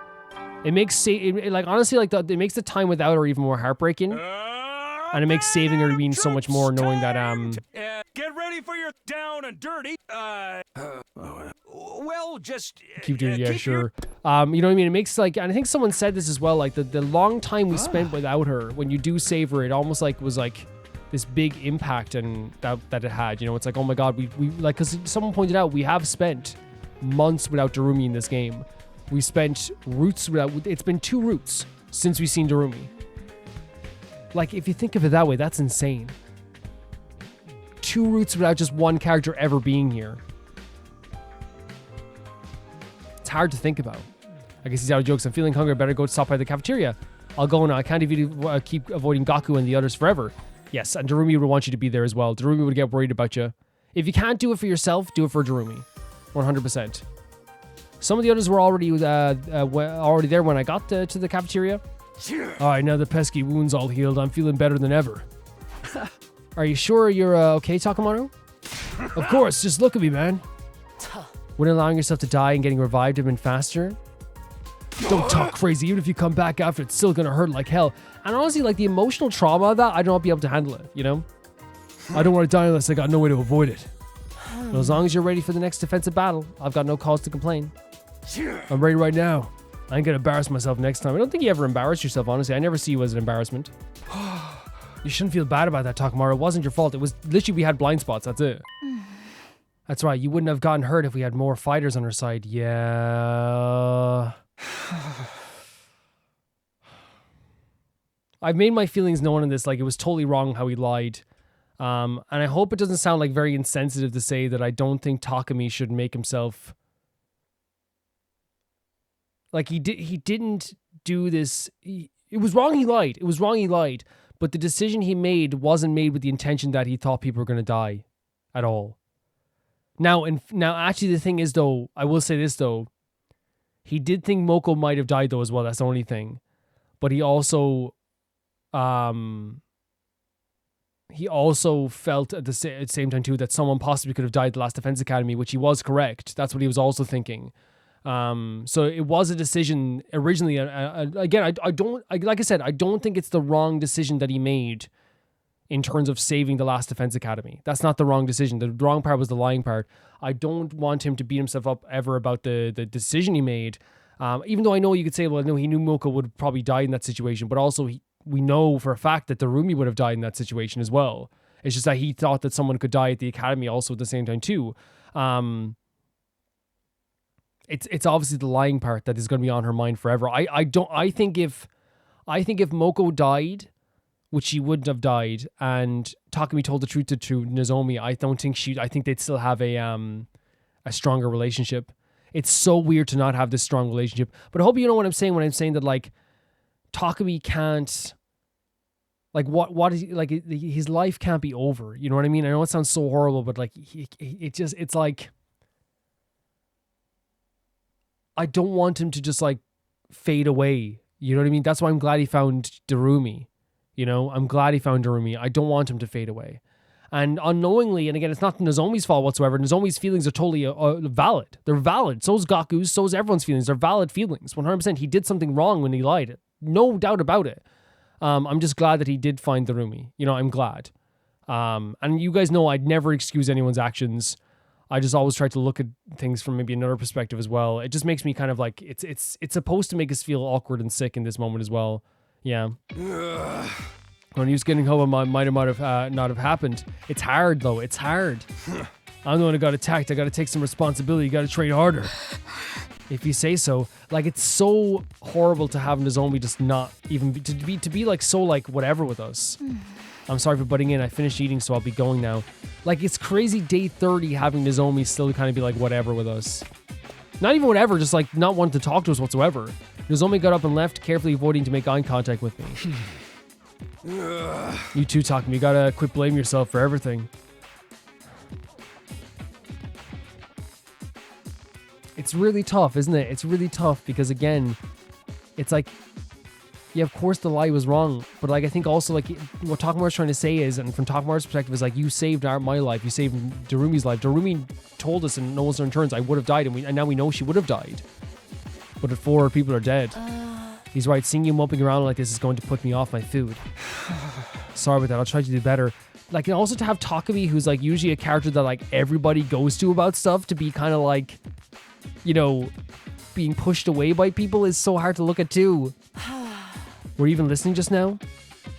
It makes, like, honestly, like, it makes the time without her even more heartbreaking. And it makes saving her mean so much more, knowing that, Get ready for your down and dirty. Well, just keep doing it, yeah, sure. You know what I mean? It makes, like, and I think someone said this as well, like, the long time we spent without her, when you do save her, it almost, like, was, like, this big impact and that it had, you know? It's like, oh my god, we like, because someone pointed out, we have spent months without Darumi in this game. We spent routes without, it's been 2 routes since we've seen Darumi. Like, if you think of it that way, that's insane. 2 routes without just one character ever being here. It's hard to think about. I guess he's out of jokes. I'm feeling hungry. I better go stop by the cafeteria. I'll go now. I can't even keep avoiding Gaku and the others forever. Yes, and Darumi would want you to be there as well. Darumi would get worried about you. If you can't do it for yourself, do it for Darumi. 100%. Some of the others were already there when I got to the cafeteria. Alright, now the pesky wound's all healed, I'm feeling better than ever. Are you sure you're okay, Takamaru? Of course, just look at me, man. Wouldn't allowing yourself to die and getting revived have been faster? Don't talk crazy, even if you come back after, it's still gonna hurt like hell. And honestly, like the emotional trauma of that, I don't be able to handle it, you know? I don't want to die unless I got no way to avoid it. But as long as you're ready for the next defensive battle, I've got no cause to complain. I'm ready right now. I ain't gonna embarrass myself next time. I don't think you ever embarrassed yourself, honestly. I never see you as an embarrassment. You shouldn't feel bad about that, Takamaru. It wasn't your fault. It was literally we had blind spots, that's it. That's right, you wouldn't have gotten hurt if we had more fighters on our side. Yeah. I've made my feelings known in this, like it was totally wrong how he lied. And I hope it doesn't sound like very insensitive to say that I don't think Takumi should make himself... Like he didn't do this. It was wrong he lied. It was wrong he lied. But the decision he made wasn't made with the intention that he thought people were going to die at all. Now actually the thing is though, I will say this though. He did think Moko might have died though as well. That's the only thing. But he also felt at the same time too that someone possibly could have died at the Last Defense Academy, which he was correct. That's what he was also thinking. So it was a decision originally. Again, like I said, I don't think it's the wrong decision that he made in terms of saving the Last Defense Academy. That's not the wrong decision. The wrong part was the lying part. I don't want him to beat himself up ever about the decision he made. Even though I know you could say, well, no, he knew Moko would probably die in that situation, but also we know for a fact that Darumi would have died in that situation as well. It's just that he thought that someone could die at the academy also at the same time too. It's obviously the lying part that is going to be on her mind forever. I think if Moko died, which she wouldn't have died, and Takumi told the truth to Nozomi, I think they'd still have a stronger relationship. It's so weird to not have this strong relationship. But I hope you know what I'm saying when I'm saying that like Takumi can't, like what is like his life can't be over. You know what I mean? I know it sounds so horrible, but like it's like I don't want him to just like fade away. You know what I mean? That's why I'm glad he found Darumi. You know, I'm glad he found Darumi. I don't want him to fade away. And unknowingly, and again, it's not Nozomi's fault whatsoever. Nozomi's feelings are totally valid. They're valid. So's Gaku's, so's everyone's feelings. They're valid feelings. 100%. He did something wrong when he lied. No doubt about it. I'm just glad that he did find Darumi. You know, I'm glad. And you guys know I'd never excuse anyone's actions. I just always try to look at things from maybe another perspective as well. It just makes me kind of like, it's supposed to make us feel awkward and sick in this moment as well. Yeah. When he was getting home, it might have not have happened. It's hard though. It's hard. I'm the one who got attacked. I got to take some responsibility. You got to train harder. If you say so. Like it's so horrible to have Nozomi just not even to be like so like whatever with us. I'm sorry for butting in. I finished eating, so I'll be going now. Like it's crazy day 30 having Nozomi still kind of be like whatever with us. Not even whatever, just like not wanting to talk to us whatsoever. Nozomi got up and left, carefully avoiding to make eye contact with me. You too, Takumi. You gotta quit blaming yourself for everything. It's really tough, isn't it? It's really tough because, again, it's like, yeah, of course the lie was wrong, but like I think also like what Takamaru's trying to say is, and from Takamaru's perspective, is like you saved my life, you saved Darumi's life. Darumi told us in No One's Returns I would have died, and now we know she would have died. But if 4 people are dead. He's right, seeing you moping around like this is going to put me off my food. Sorry about that, I'll try to do better. Like, and also to have Takumi, who's like usually a character that like everybody goes to about stuff, to be kind of like, you know, being pushed away by people is so hard to look at too. Were you even listening just now?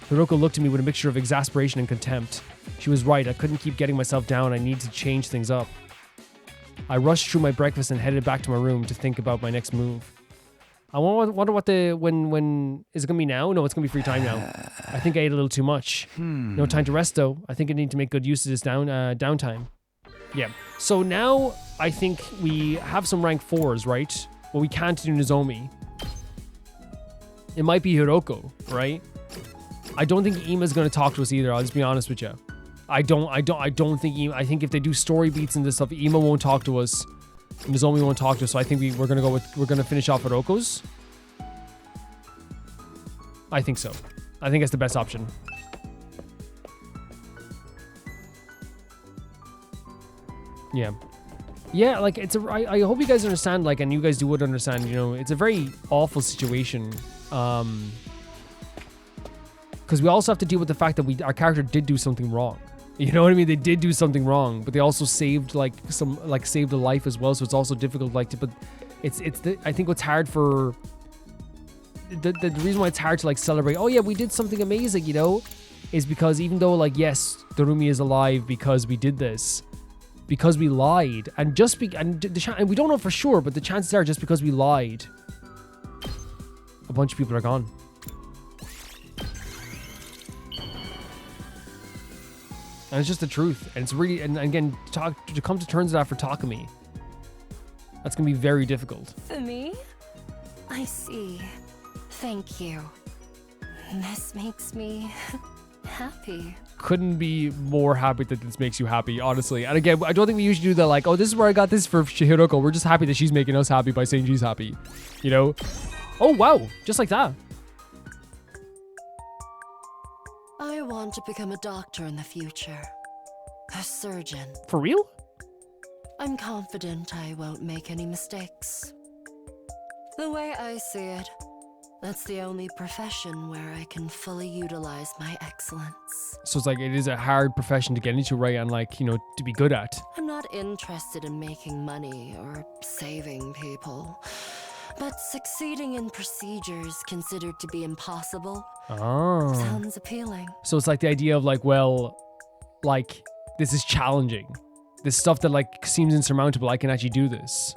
Hiroko looked at me with a mixture of exasperation and contempt. She was right, I couldn't keep getting myself down, I needed to change things up. I rushed through my breakfast and headed back to my room to think about my next move. I wonder what when is it gonna be now? No, it's gonna be free time now. I think I ate a little too much. No time to rest though. I think I need to make good use of this downtime. Yeah. So now I think we have some rank 4s, right? Well, we can't do Nozomi. It might be Hiroko, right? I don't think Ima's gonna talk to us either. I'll just be honest with you. I don't think Ima. I think if they do story beats and this stuff, Ima won't talk to us. And Nozomi won't talk to us, so I think we're gonna finish off with Oko's. I think so. I think that's the best option. Yeah. Yeah, like, I hope you guys understand, like, and you guys would understand, you know, it's a very awful situation. Because we also have to deal with the fact that our character did do something wrong. You know what I mean? They did do something wrong, but they also saved, like, saved a life as well, so it's also difficult, like, but I think what's hard for... The reason why it's hard to, like, celebrate, oh yeah, we did something amazing, you know, is because even though, like, yes, Darumi is alive because we did this, because we lied, and and we don't know for sure, but the chances are just because we lied, a bunch of people are gone. And it's just the truth, and it's really, and again, to come to terms with that for Takumi, that's gonna be very difficult. For me? I see. Thank you. This makes me happy. Couldn't be more happy that this makes you happy, honestly. And again, I don't think we usually do that, like, oh, this is where I got this for Chihiroko. We're just happy that she's making us happy by saying she's happy. You know? Oh, wow. Just like that. I want to become a doctor in the future. A surgeon. For real? I'm confident I won't make any mistakes. The way I see it, that's the only profession where I can fully utilize my excellence. So it's like, it is a hard profession to get into, right? And, like, you know, to be good at. I'm not interested in making money or saving people, but succeeding in procedures considered to be impossible sounds appealing. So it's like the idea of, like, well, like, this is challenging. This stuff that, like, seems insurmountable, I can actually do this.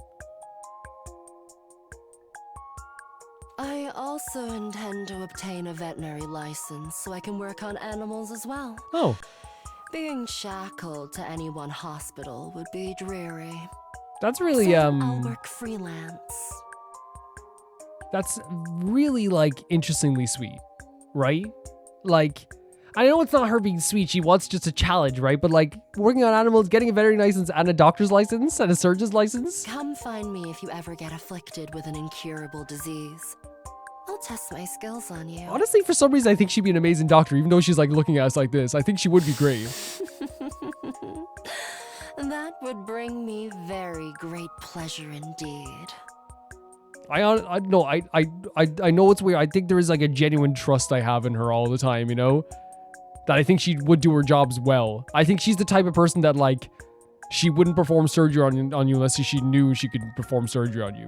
I also intend to obtain a veterinary license so I can work on animals as well. Oh. Being shackled to any one hospital would be dreary. That's really, So I'll work freelance. That's really, like, interestingly sweet, right? Like, I know it's not her being sweet, she wants just a challenge, right? But, like, working on animals, getting a veterinary license and a doctor's license and a surgeon's license? Come find me if you ever get afflicted with an incurable disease. I'll test my skills on you. Honestly, for some reason, I think she'd be an amazing doctor, even though she's, like, looking at us like this. I think she would be great. That would bring me very great pleasure indeed. I know it's weird. I think there is, like, a genuine trust I have in her all the time, you know? That I think she would do her jobs well. I think she's the type of person that, like, she wouldn't perform surgery on you unless she knew she could perform surgery on you.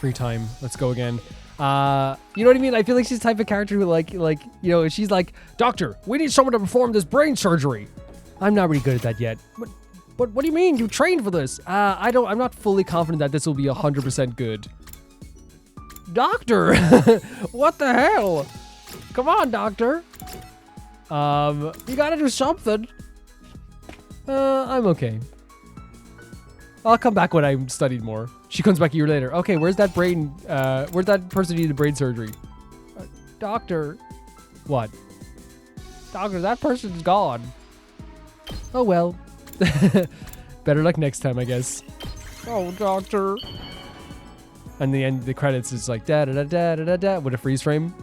Free time. Let's go again. You know what I mean? I feel like she's the type of character who, like, you know, she's like, Doctor, we need someone to perform this brain surgery. I'm not really good at that yet. But what do you mean? You trained for this? I'm not fully confident that this will be 100% good. Doctor! What the hell? Come on, doctor. You gotta do something. I'm okay. I'll come back when I'm studied more. She comes back a year later. Okay, where's that person who needed brain surgery? Doctor. What? Doctor, that person's gone. Oh well. Better luck next time, I guess. Oh, doctor. And the end, the credits is like da da da da da da da with a freeze frame.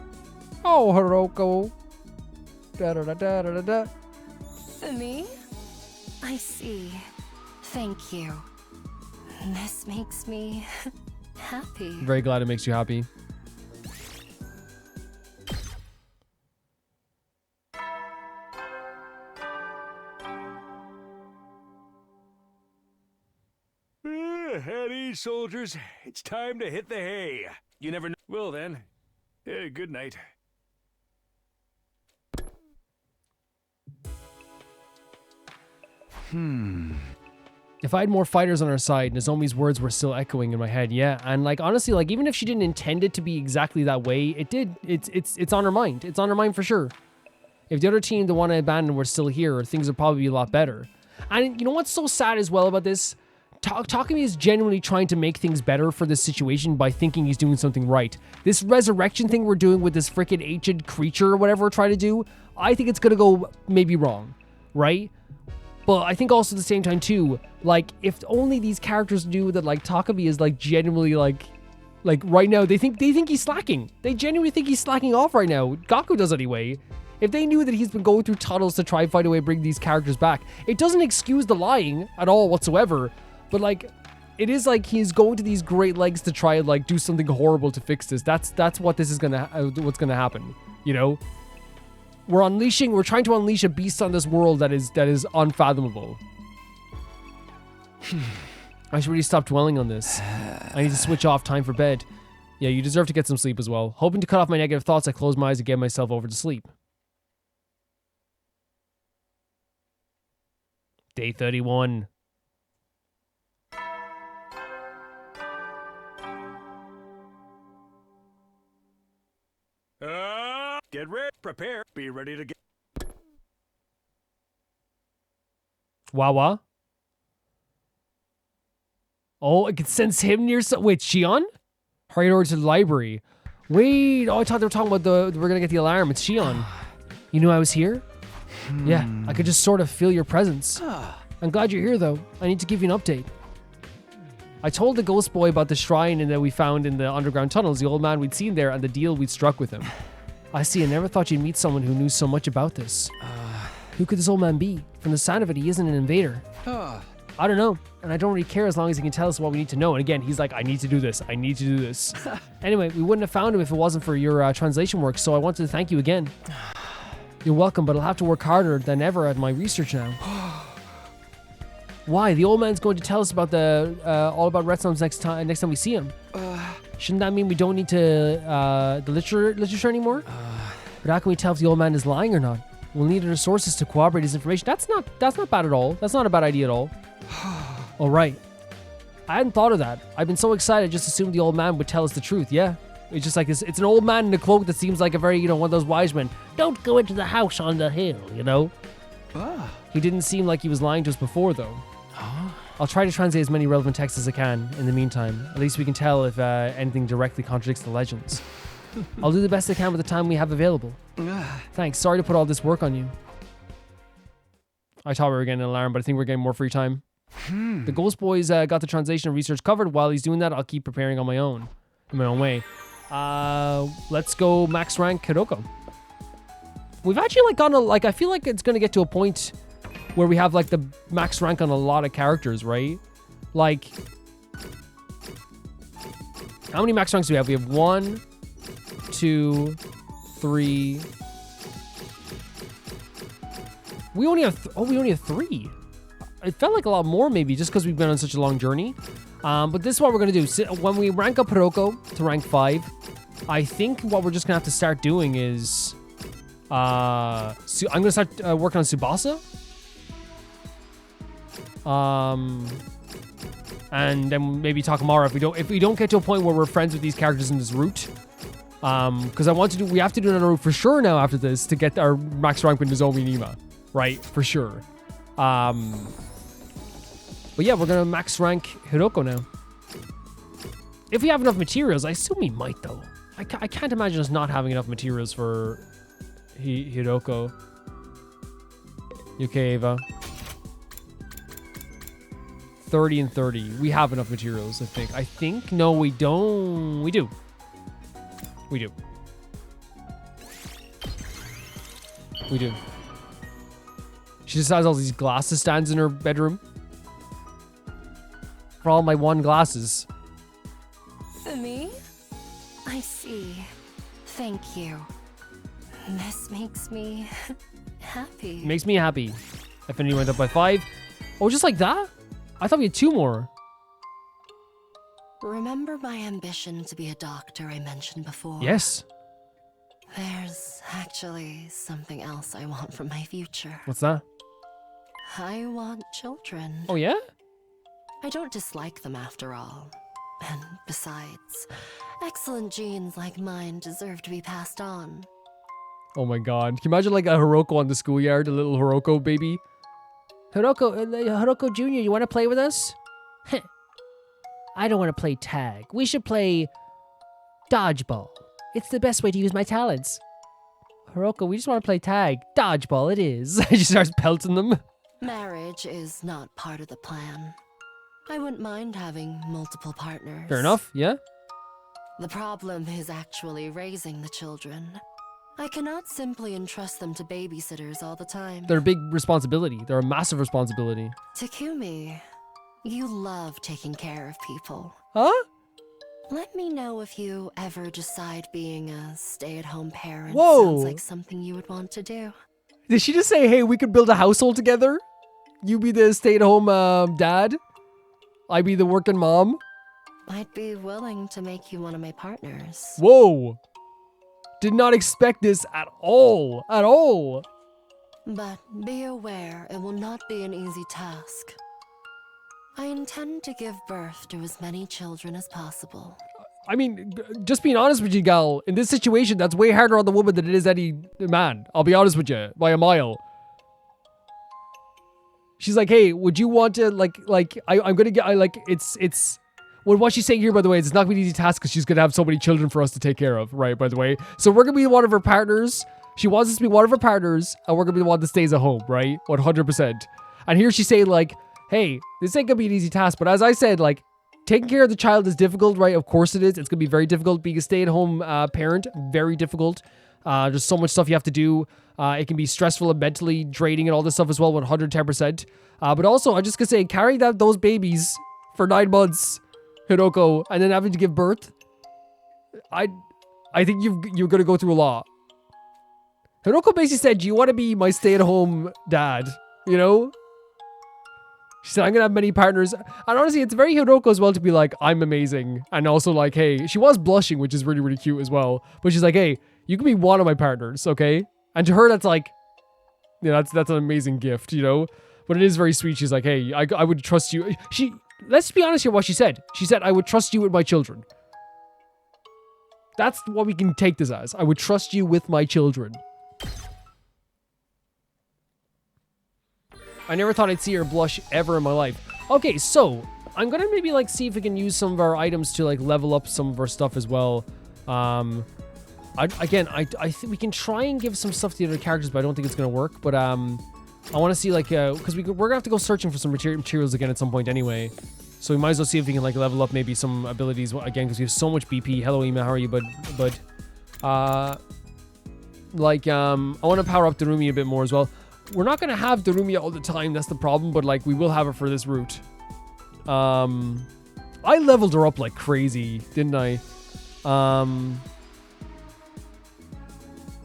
Oh, Hiroko. Da da da da da da. For me? I see. Thank you. This makes me happy. Very glad it makes you happy. At ease, soldiers. It's time to hit the hay. You never know. Well then, good night. If I had more fighters on our side, Nozomi's words were still echoing in my head. Yeah, and, like, honestly, like, even if she didn't intend it to be exactly that way, it did. It's on her mind. It's on her mind for sure. If the other team, the one I abandoned, were still here, things would probably be a lot better. And you know what's so sad as well about this? Takumi is genuinely trying to make things better for this situation by thinking he's doing something right. This resurrection thing we're doing with this freaking ancient creature or whatever we're trying to do, I think it's gonna go maybe wrong, right? But I think also at the same time too, like, if only these characters knew that, like, Takumi is, like, genuinely, like right now, they think he's slacking. They genuinely think he's slacking off right now. Gaku does anyway. If they knew that he's been going through tunnels to try and find a way to bring these characters back, it doesn't excuse the lying at all whatsoever. But, like, it is like he's going to these great lengths to try and, like, do something horrible to fix this. That's what this is what's gonna happen. You know, we're trying to unleash a beast on this world that is unfathomable. I should really stop dwelling on this. I need to switch off. Time for bed. Yeah, you deserve to get some sleep as well. Hoping to cut off my negative thoughts, I close my eyes and get myself over to sleep. Day 31. Get ready, prepare, be ready to get. Wawa. Oh, I can sense him near wait, Shion? Hurry over to the library. Wait, oh, I thought they were talking about we're gonna get the alarm. It's Shion. You knew I was here? Yeah, I could just sort of feel your presence. I'm glad you're here though. I need to give you an update. I told the ghost boy about the shrine and that we found in the underground tunnels, the old man we'd seen there, and the deal we'd struck with him. I see, I never thought you'd meet someone who knew so much about this. Who could this old man be? From the sound of it, he isn't an invader. I don't know, and I don't really care as long as he can tell us what we need to know. And again, he's like, I need to do this. I need to do this. Anyway, we wouldn't have found him if it wasn't for your translation work, so I wanted to thank you again. You're welcome, but I'll have to work harder than ever at my research now. Why? The old man's going to tell us about all about Retsons next time we see him. Shouldn't that mean we don't need to the literature anymore? But how can we tell if the old man is lying or not? We'll need the resources to corroborate his information. That's not bad at all. That's not a bad idea at all. All right. I hadn't thought of that. I've been so excited, I just assumed the old man would tell us the truth. Yeah. It's just like this. It's an old man in a cloak that seems like a very, one of those wise men. Don't go into the house on the hill, He didn't seem like he was lying to us before, though. I'll try to translate as many relevant texts as I can in the meantime. At least we can tell if anything directly contradicts the legends. I'll do the best I can with the time we have available. Thanks. Sorry to put all this work on you. I thought we were getting an alarm, but I think we're getting more free time. The Ghost Boys got the translation and research covered. While he's doing that, I'll keep preparing on my own, in my own way. Let's go max rank Hiroko. We've actually I feel like it's gonna get to a point where we have like the max rank on a lot of characters, right? Like, how many max ranks do we have? We have 1, 2, 3. We only have we only have 3. It felt like a lot more maybe just because we've been on such a long journey. But this is what we're gonna do. When we rank up Hiroko to rank 5, I think what we're just gonna have to start doing is I'm gonna start working on Tsubasa. And then maybe Takamura if we don't get to a point where we're friends with these characters in this route. Because we have to do another route for sure now after this to get our max rank with Nozomi Nima, right? For sure. But yeah, we're gonna max rank Hiroko now. If we have enough materials, I assume we might though. I can't imagine us not having enough materials for Hiroko. Okay, Ava. 30 and 30. We have enough materials, I think. No, we don't. We do. We do. We do. She just has all these glasses stands in her bedroom. For all my one glasses. For me? I see. Thank you. This makes me happy. Makes me happy. Affinity went up by 5. Oh, just like that? I thought we had 2 more. Remember my ambition to be a doctor I mentioned before? Yes. There's actually something else I want from my future. What's that? I want children. Oh, yeah? I don't dislike them after all. And besides, excellent genes like mine deserve to be passed on. Oh my god. Can you imagine like a Hiroko on the schoolyard? A little Hiroko baby? Hiroko Jr., you want to play with us? I don't want to play tag. We should play dodgeball. It's the best way to use my talents. Hiroko, we just want to play tag. Dodgeball, it is. She starts pelting them. Marriage is not part of the plan. I wouldn't mind having multiple partners. Fair enough, yeah. The problem is actually raising the children. I cannot simply entrust them to babysitters all the time. They're a big responsibility. They're a massive responsibility. Takumi, you love taking care of people. Huh? Let me know if you ever decide being a stay-at-home parent Whoa. sounds like something you would want to do. Did she just say, hey, we could build a household together? You be the stay-at-home dad? I be the working mom? I'd be willing to make you one of my partners. Whoa. Did not expect this at all. At all. But be aware, it will not be an easy task. I intend to give birth to as many children as possible. I mean, just being honest with you, gal, in this situation, that's way harder on the woman than it is any man. I'll be honest with you, by a mile. She's like, hey, would you want to, I'm gonna get, well, what she's saying here, by the way, is it's not gonna be an easy task because she's gonna have so many children for us to take care of, right, by the way. So we're gonna be one of her partners. She wants us to be one of her partners, and we're gonna be the one that stays at home, right? 100%. And here she's saying, like, hey, this ain't gonna be an easy task, but as I said, like, taking care of the child is difficult, right? Of course it is. It's gonna be very difficult. Being a stay-at-home parent, very difficult. There's so much stuff you have to do. It can be stressful and mentally draining and all this stuff as well, 110%. But also, I'm just gonna say, carrying those babies for 9 months, Hiroko, and then having to give birth, I think you're gonna go through a lot. Hiroko basically said, do you want to be my stay-at-home dad? You know? She said, I'm gonna have many partners. And honestly, it's very Hiroko as well to be like, I'm amazing. And also like, hey, she was blushing, which is really, really cute as well. But she's like, hey, you can be one of my partners, okay? And to her, that's like, yeah, that's an amazing gift, you know? But it is very sweet. She's like, hey, I would trust you. Let's be honest here what she said. She said, I would trust you with my children. That's what we can take this as. I would trust you with my children. I never thought I'd see her blush ever in my life. Okay, so I'm gonna maybe like see if we can use some of our items to like level up some of our stuff as well. I think we can try and give some stuff to the other characters, but I don't think it's gonna work. But I want to see like because we're gonna have to go searching for some materials again at some point anyway. So we might as well see if we can like level up maybe some abilities again because we have so much BP. Hello, Ema, how are you? But I want to power up Darumi a bit more as well. We're not going to have Darumi all the time, that's the problem, but like we will have her for this route. I leveled her up like crazy, didn't I?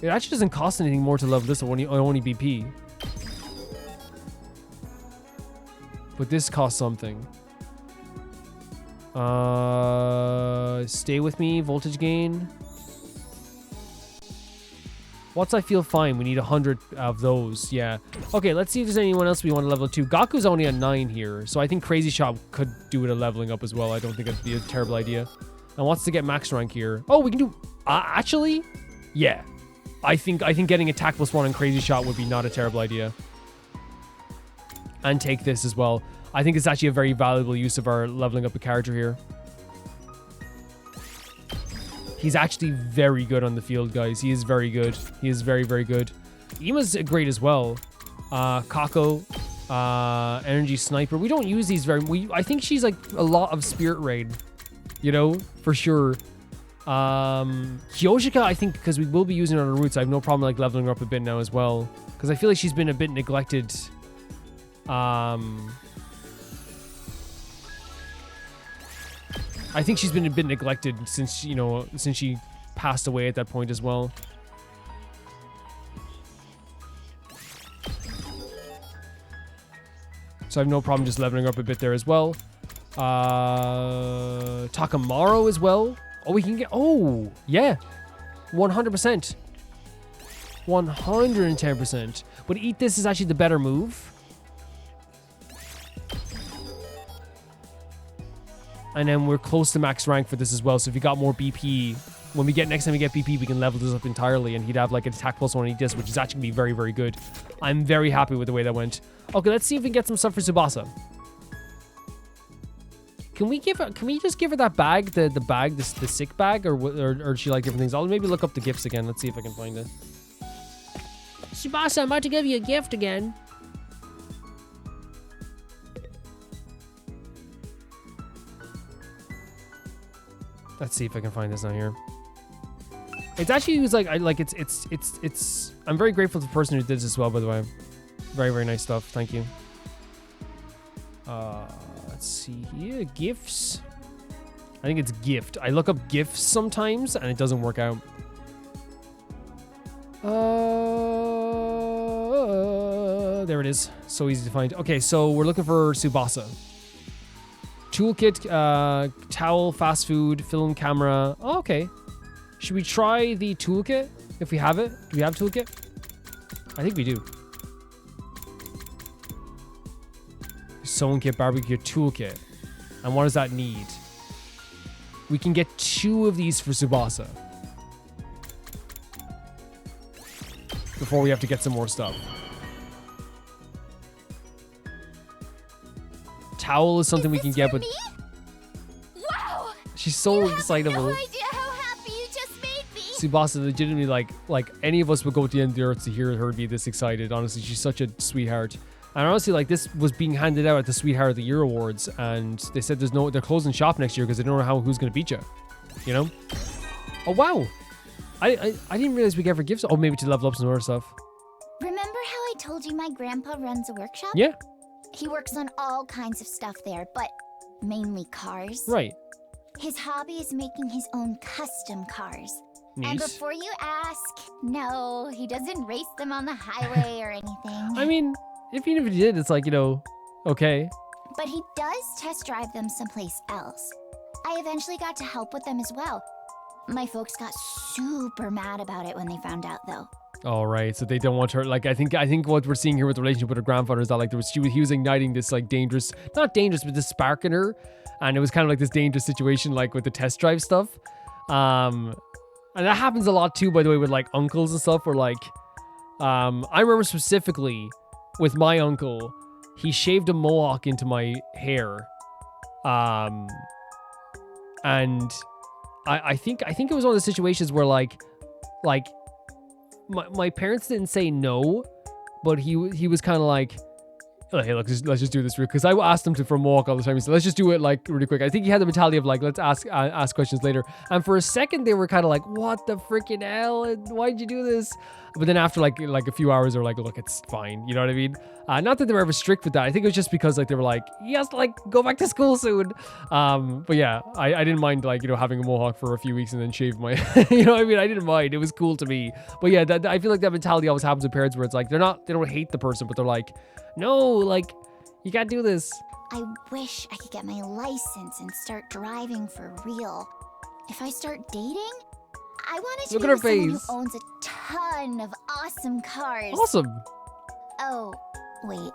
It actually doesn't cost anything more to level this, only BP. But this costs something. Stay with me, voltage gain. Once I feel fine, we need 100 of those, yeah. Okay, let's see if there's anyone else we want to level to. Gaku's only at 9 here, so I think Crazy Shot could do with a leveling up as well. I don't think it'd be a terrible idea. And wants to get max rank here. Oh, we can do... actually? Yeah. I think getting attack +1 and Crazy Shot would be not a terrible idea. And take this as well. I think it's actually a very valuable use of our leveling up a character here. He's actually very good on the field, guys. He is very good. He is very, very good. Ima's great as well. Kako, Energy Sniper. We don't use these very... I think she's like a lot of Spirit Raid. You know, for sure. Kyoshika, I think, because we will be using her on our routes, I have no problem like leveling her up a bit now as well. Because I feel like she's been a bit neglected. I think she's been a bit neglected since, you know, since she passed away at that point as well. So I have no problem just leveling her up a bit there as well. Takamaru as well. Oh, we can get... Oh, yeah. 100%. 110%. But eat this is actually the better move. And then we're close to max rank for this as well. So if you got more BP, when we get next time we get BP, we can level this up entirely. And he'd have like an attack +1 and eat this, which is actually going to be very, very good. I'm very happy with the way that went. Okay, let's see if we can get some stuff for Tsubasa. Can we just give her that bag, the bag, the sick bag, or does she like different things? I'll maybe look up the gifts again. Let's see if I can find it. Tsubasa, I'm about to give you a gift again. Let's see if I can find this on here. It's actually used like it's. I'm very grateful to the person who did this as well. By the way, very very nice stuff. Thank you. Let's see here, gifts. I think it's gift. I look up gifts sometimes and it doesn't work out. There it is. So easy to find. Okay, so we're looking for Tsubasa. Toolkit, towel, fast food, film camera. Oh, okay. Should we try the toolkit if we have it? Do we have toolkit? I think we do. Sewing kit, barbecue toolkit. And what does that need? We can get 2 of these for Tsubasa before we have to get some more stuff. Towel is something we can get, but Me? Wow! she's so You have excitable. no idea how happy you just made me. Tsubasa legitimately like any of us would go to the end of the earth to hear her be this excited. Honestly, she's such a sweetheart. And honestly, like this was being handed out at the Sweetheart of the Year Awards, and they said they're closing shop next year because they don't know who's gonna beat you. You know? Oh wow! I didn't realize we gave her gifts. Oh, maybe to level up some other stuff. Remember how I told you my grandpa runs a workshop? Yeah. He works on all kinds of stuff there, but mainly cars. Right. His hobby is making his own custom cars. And Neat. before you ask, no, he doesn't race them on the highway or anything. I mean, even if he did, it's like, you know, okay. But he does test drive them someplace else. I eventually got to help with them as well. My folks got super mad about it when they found out, though. All right, so they don't want her. Like, I think what we're seeing here with the relationship with her grandfather is that like he was igniting this like dangerous, not dangerous, but this spark in her, and it was kind of like this dangerous situation, like with the test drive stuff. And that happens a lot too, by the way, with like uncles and stuff. Where like, I remember specifically with my uncle, he shaved a mohawk into my hair, and I think it was one of the situations where like. My parents didn't say no, but he was kind of like, oh, hey, look, let's just do this real. Because I asked him for a walk all the time. He said, let's just do it like really quick. I think he had the mentality of like, let's ask questions later. And for a second, they were kind of like, what the freaking hell? Why'd you do this? But then after like a few hours, they were like, look, it's fine. You know what I mean? Not that they were ever strict with that. I think it was just because like they were like, yes, like go back to school soon. But yeah, I didn't mind like, you know, having a mohawk for a few weeks and then shave my, you know what I mean? I didn't mind. It was cool to me. But yeah, I feel like that mentality always happens with parents where it's like, they don't hate the person, but they're like, no, like you can't do this. I wish I could get my license and start driving for real. If I start dating, I want it to Look be at her with someone who face. owns a ton of awesome cars. Awesome. Oh, wait.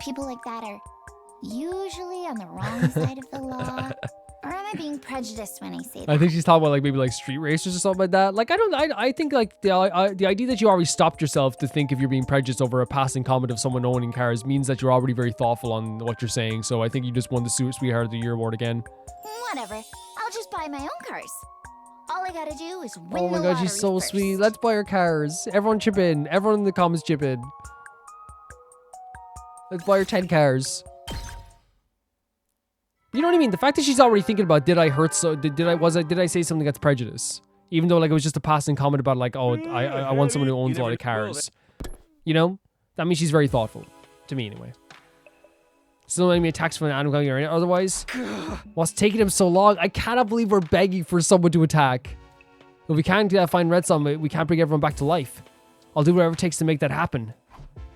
People like that are usually on the wrong side of the law. Or am I being prejudiced when I say that? I think she's talking about like maybe like street racers or something like that. Like I think like the idea that you already stopped yourself to think if you're being prejudiced over a passing comment of someone owning cars means that you're already very thoughtful on what you're saying. So I think you just won the Sweetheart of the Year award again. Whatever. I'll just buy my own cars. All I gotta do is win Oh my the god, she's so lottery sweet. first. Let's buy her cars. Everyone chip in. Everyone in the comments chip in. Let's buy her 10 cars. You know what I mean? The fact that she's already thinking about did I say something that's prejudice? Even though like it was just a passing comment about like, oh, I want someone who owns a lot of cars. You know? That means she's very thoughtful. To me anyway. Still letting me attacks from an animal or otherwise. What's taking him so long? I cannot believe we're begging for someone to attack. If we can't find Redstone, we can't bring everyone back to life. I'll do whatever it takes to make that happen.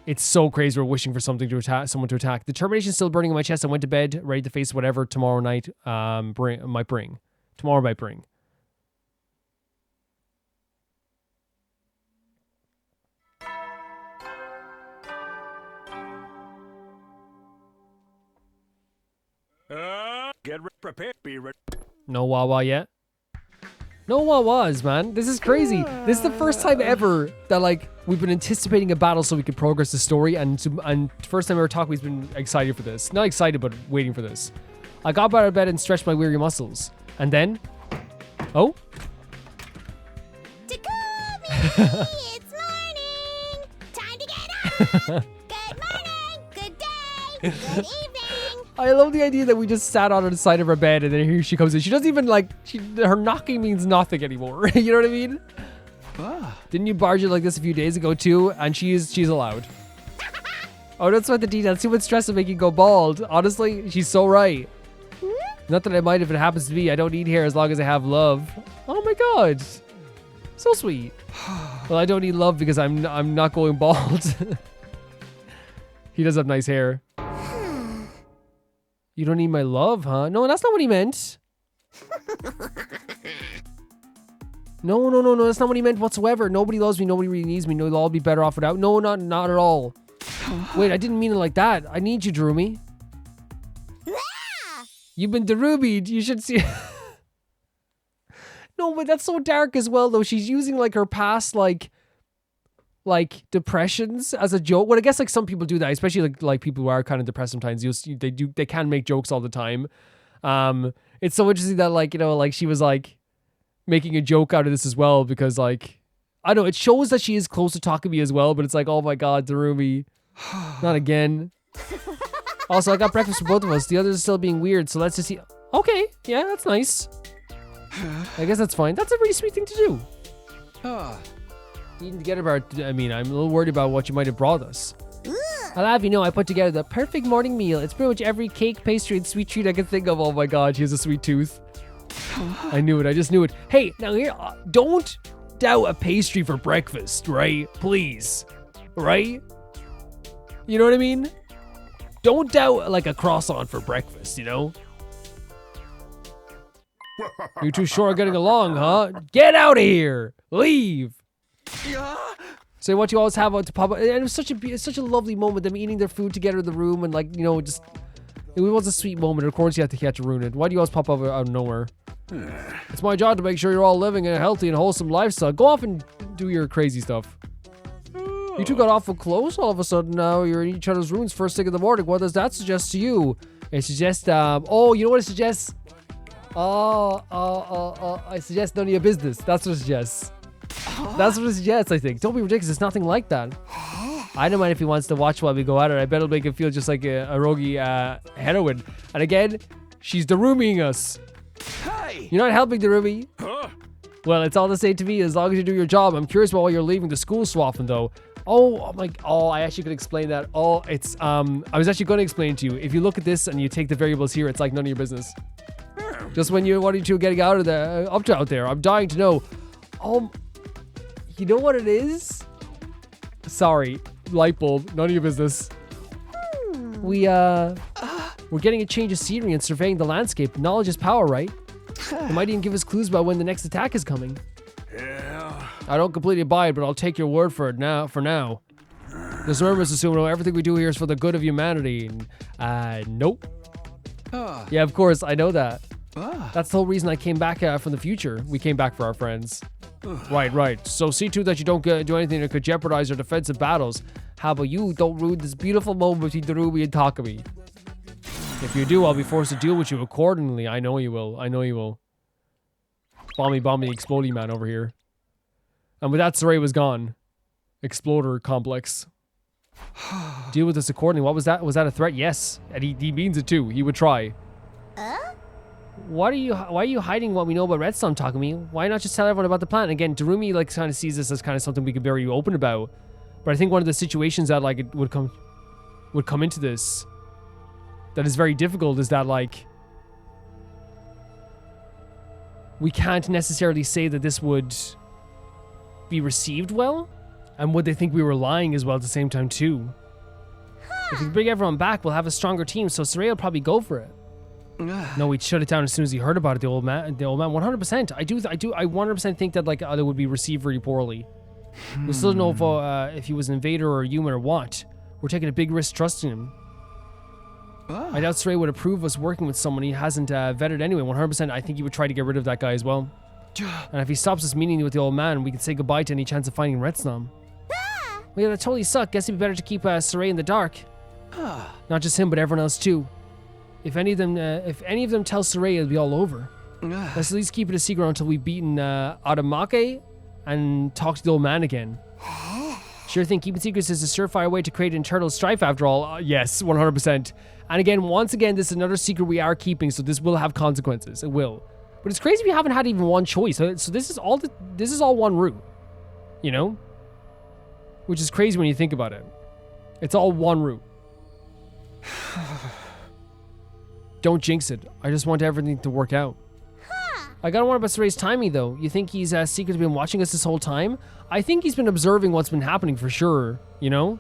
It's so crazy we're wishing for someone to attack. Determination's still burning in my chest. I went to bed, ready to face whatever tomorrow night might bring. Tomorrow might bring. Prepared. Be ready. No Wawa yet. No Wawas, man. This is crazy. This is the first time ever that like we've been anticipating a battle so we could progress the story, and first time we ever talked, we've been excited for this. Not excited, but waiting for this. I got out of bed and stretched my weary muscles. And then... Oh? Takumi! It's morning! Time to get up! Good morning! Good day! Good evening! I love the idea that we just sat on the side of her bed and then here she comes in. She doesn't even like... her knocking means nothing anymore. You know what I mean? Didn't you barge it like this a few days ago too? And she's allowed. Oh, don't sweat the details. Too much stress will make you go bald. Honestly, she's so right. Not that I mind if it happens to me. I don't need hair as long as I have love. Oh my god. So sweet. Well, I don't need love because I'm not going bald. He does have nice hair. You don't need my love, huh? No, that's not what he meant. No, that's not what he meant whatsoever. Nobody loves me. Nobody really needs me. No, they'll all be better off without. No, not at all. Wait, I didn't mean it like that. I need you, Darumi. You've been Darumi'd. You should see. No, but that's so dark as well, though. She's using like her past like depressions as a joke. Well, I guess like some people do that, especially like people who are kind of depressed sometimes. They can make jokes all the time. It's so interesting that like, you know, like she was like making a joke out of this as well because like, I don't know, it shows that she is close to Takumi as well, but it's like, oh my god, Darumi. Not again. Also, I got breakfast for both of us. The others are still being weird, so let's just see. Okay, yeah, that's nice. I guess that's fine. That's a really sweet thing to do. Eating together about, I mean, I'm a little worried about what you might have brought us. I'll have you know, I put together the perfect morning meal. It's pretty much every cake, pastry, and sweet treat I can think of. Oh my god, she has a sweet tooth. I knew it. I just knew it. Hey, now here, don't doubt a pastry for breakfast, right? Please. Right? You know what I mean? Don't doubt like a croissant for breakfast, you know? You two sure are getting along, huh? Get out of here! Leave! So what you always have to pop up, and it was such a lovely moment, them eating their food together in the room, and like, you know, just it was a sweet moment. Of course, you have to ruin it. Why do you always pop up out of nowhere? It's my job to make sure you're all living a healthy and wholesome lifestyle. Go off and do your crazy stuff. You two got awful close all of a sudden. Now you're in each other's rooms first thing in the morning. What does that suggest to you? It suggests, oh, you know what it suggests? I suggest none of your business. That's what it suggests. That's what it suggests, I think. Don't be ridiculous. It's nothing like that. I don't mind if he wants to watch while we go at it. I bet it'll make him feel just like a Rogi heroine. And again, she's Darumiing us. Hey! You're not helping, Darumi. Huh? Well, it's all the same to me as long as you do your job. I'm curious about why you're leaving the school so often, though. I actually could explain that. It's I was actually going to explain to you. If you look at this and you take the variables here, it's like none of your business. Just when you're wanting to getting out of the out there. I'm dying to know. You know what it is? Sorry, light bulb. None of your business. We're getting a change of scenery and surveying the landscape. Knowledge is power, right? It might even give us clues about when the next attack is coming. Yeah. I don't completely buy it, but I'll take your word for it now. For now, this Mr. Susumu, everything we do here is for the good of humanity. Nope. Yeah, of course, I know that. That's the whole reason I came back from the future. We came back for our friends. Right. So see to that you don't do anything that could jeopardize your defensive battles. How about you don't ruin this beautiful moment between Darumi and Takumi? If you do, I'll be forced to deal with you accordingly. I know you will. Bomby, explodey man over here. And with that, Saray was gone. Exploder complex. Deal with this accordingly. What was that? Was that a threat? Yes. And he means it too. He would try. Why are you hiding what we know about Redstone, Takumi? Why not just tell everyone about the plan? Again, Darumi like kind of sees this as kind of something we could be very open about. But I think one of the situations that like it would come into this that is very difficult is that like we can't necessarily say that this would be received well, and would they think we were lying as well at the same time too? If we bring everyone back, we'll have a stronger team, so Saray will probably go for it. No, he'd shut it down as soon as he heard about it. The old man, 100%. I 100% think that like it would be received very poorly. We still don't know if he was an invader or a human or what. We're taking a big risk trusting him. I doubt Saray would approve us working with someone he hasn't vetted anyway. 100%. I think he would try to get rid of that guy as well. And if he stops us meeting with the old man, we can say goodbye to any chance of finding Redsnom. Well, yeah, that totally sucked. Guess it'd be better to keep Saray in the dark. Not just him, but everyone else too. If any of them tell Soraya, it'll be all over. Let's at least keep it a secret until we've beaten Adamake and talk to the old man again. Sure thing, keeping secrets is a surefire way to create internal strife after all. Yes, 100%. And again, once again, this is another secret we are keeping, so this will have consequences. It will. But it's crazy we haven't had even one choice. So this is all one route. You know? Which is crazy when you think about it. It's all one route. Don't jinx it. I just want everything to work out. I gotta wonder about Soraya's timing, though. You think he's secretly been watching us this whole time? I think he's been observing what's been happening for sure, you know?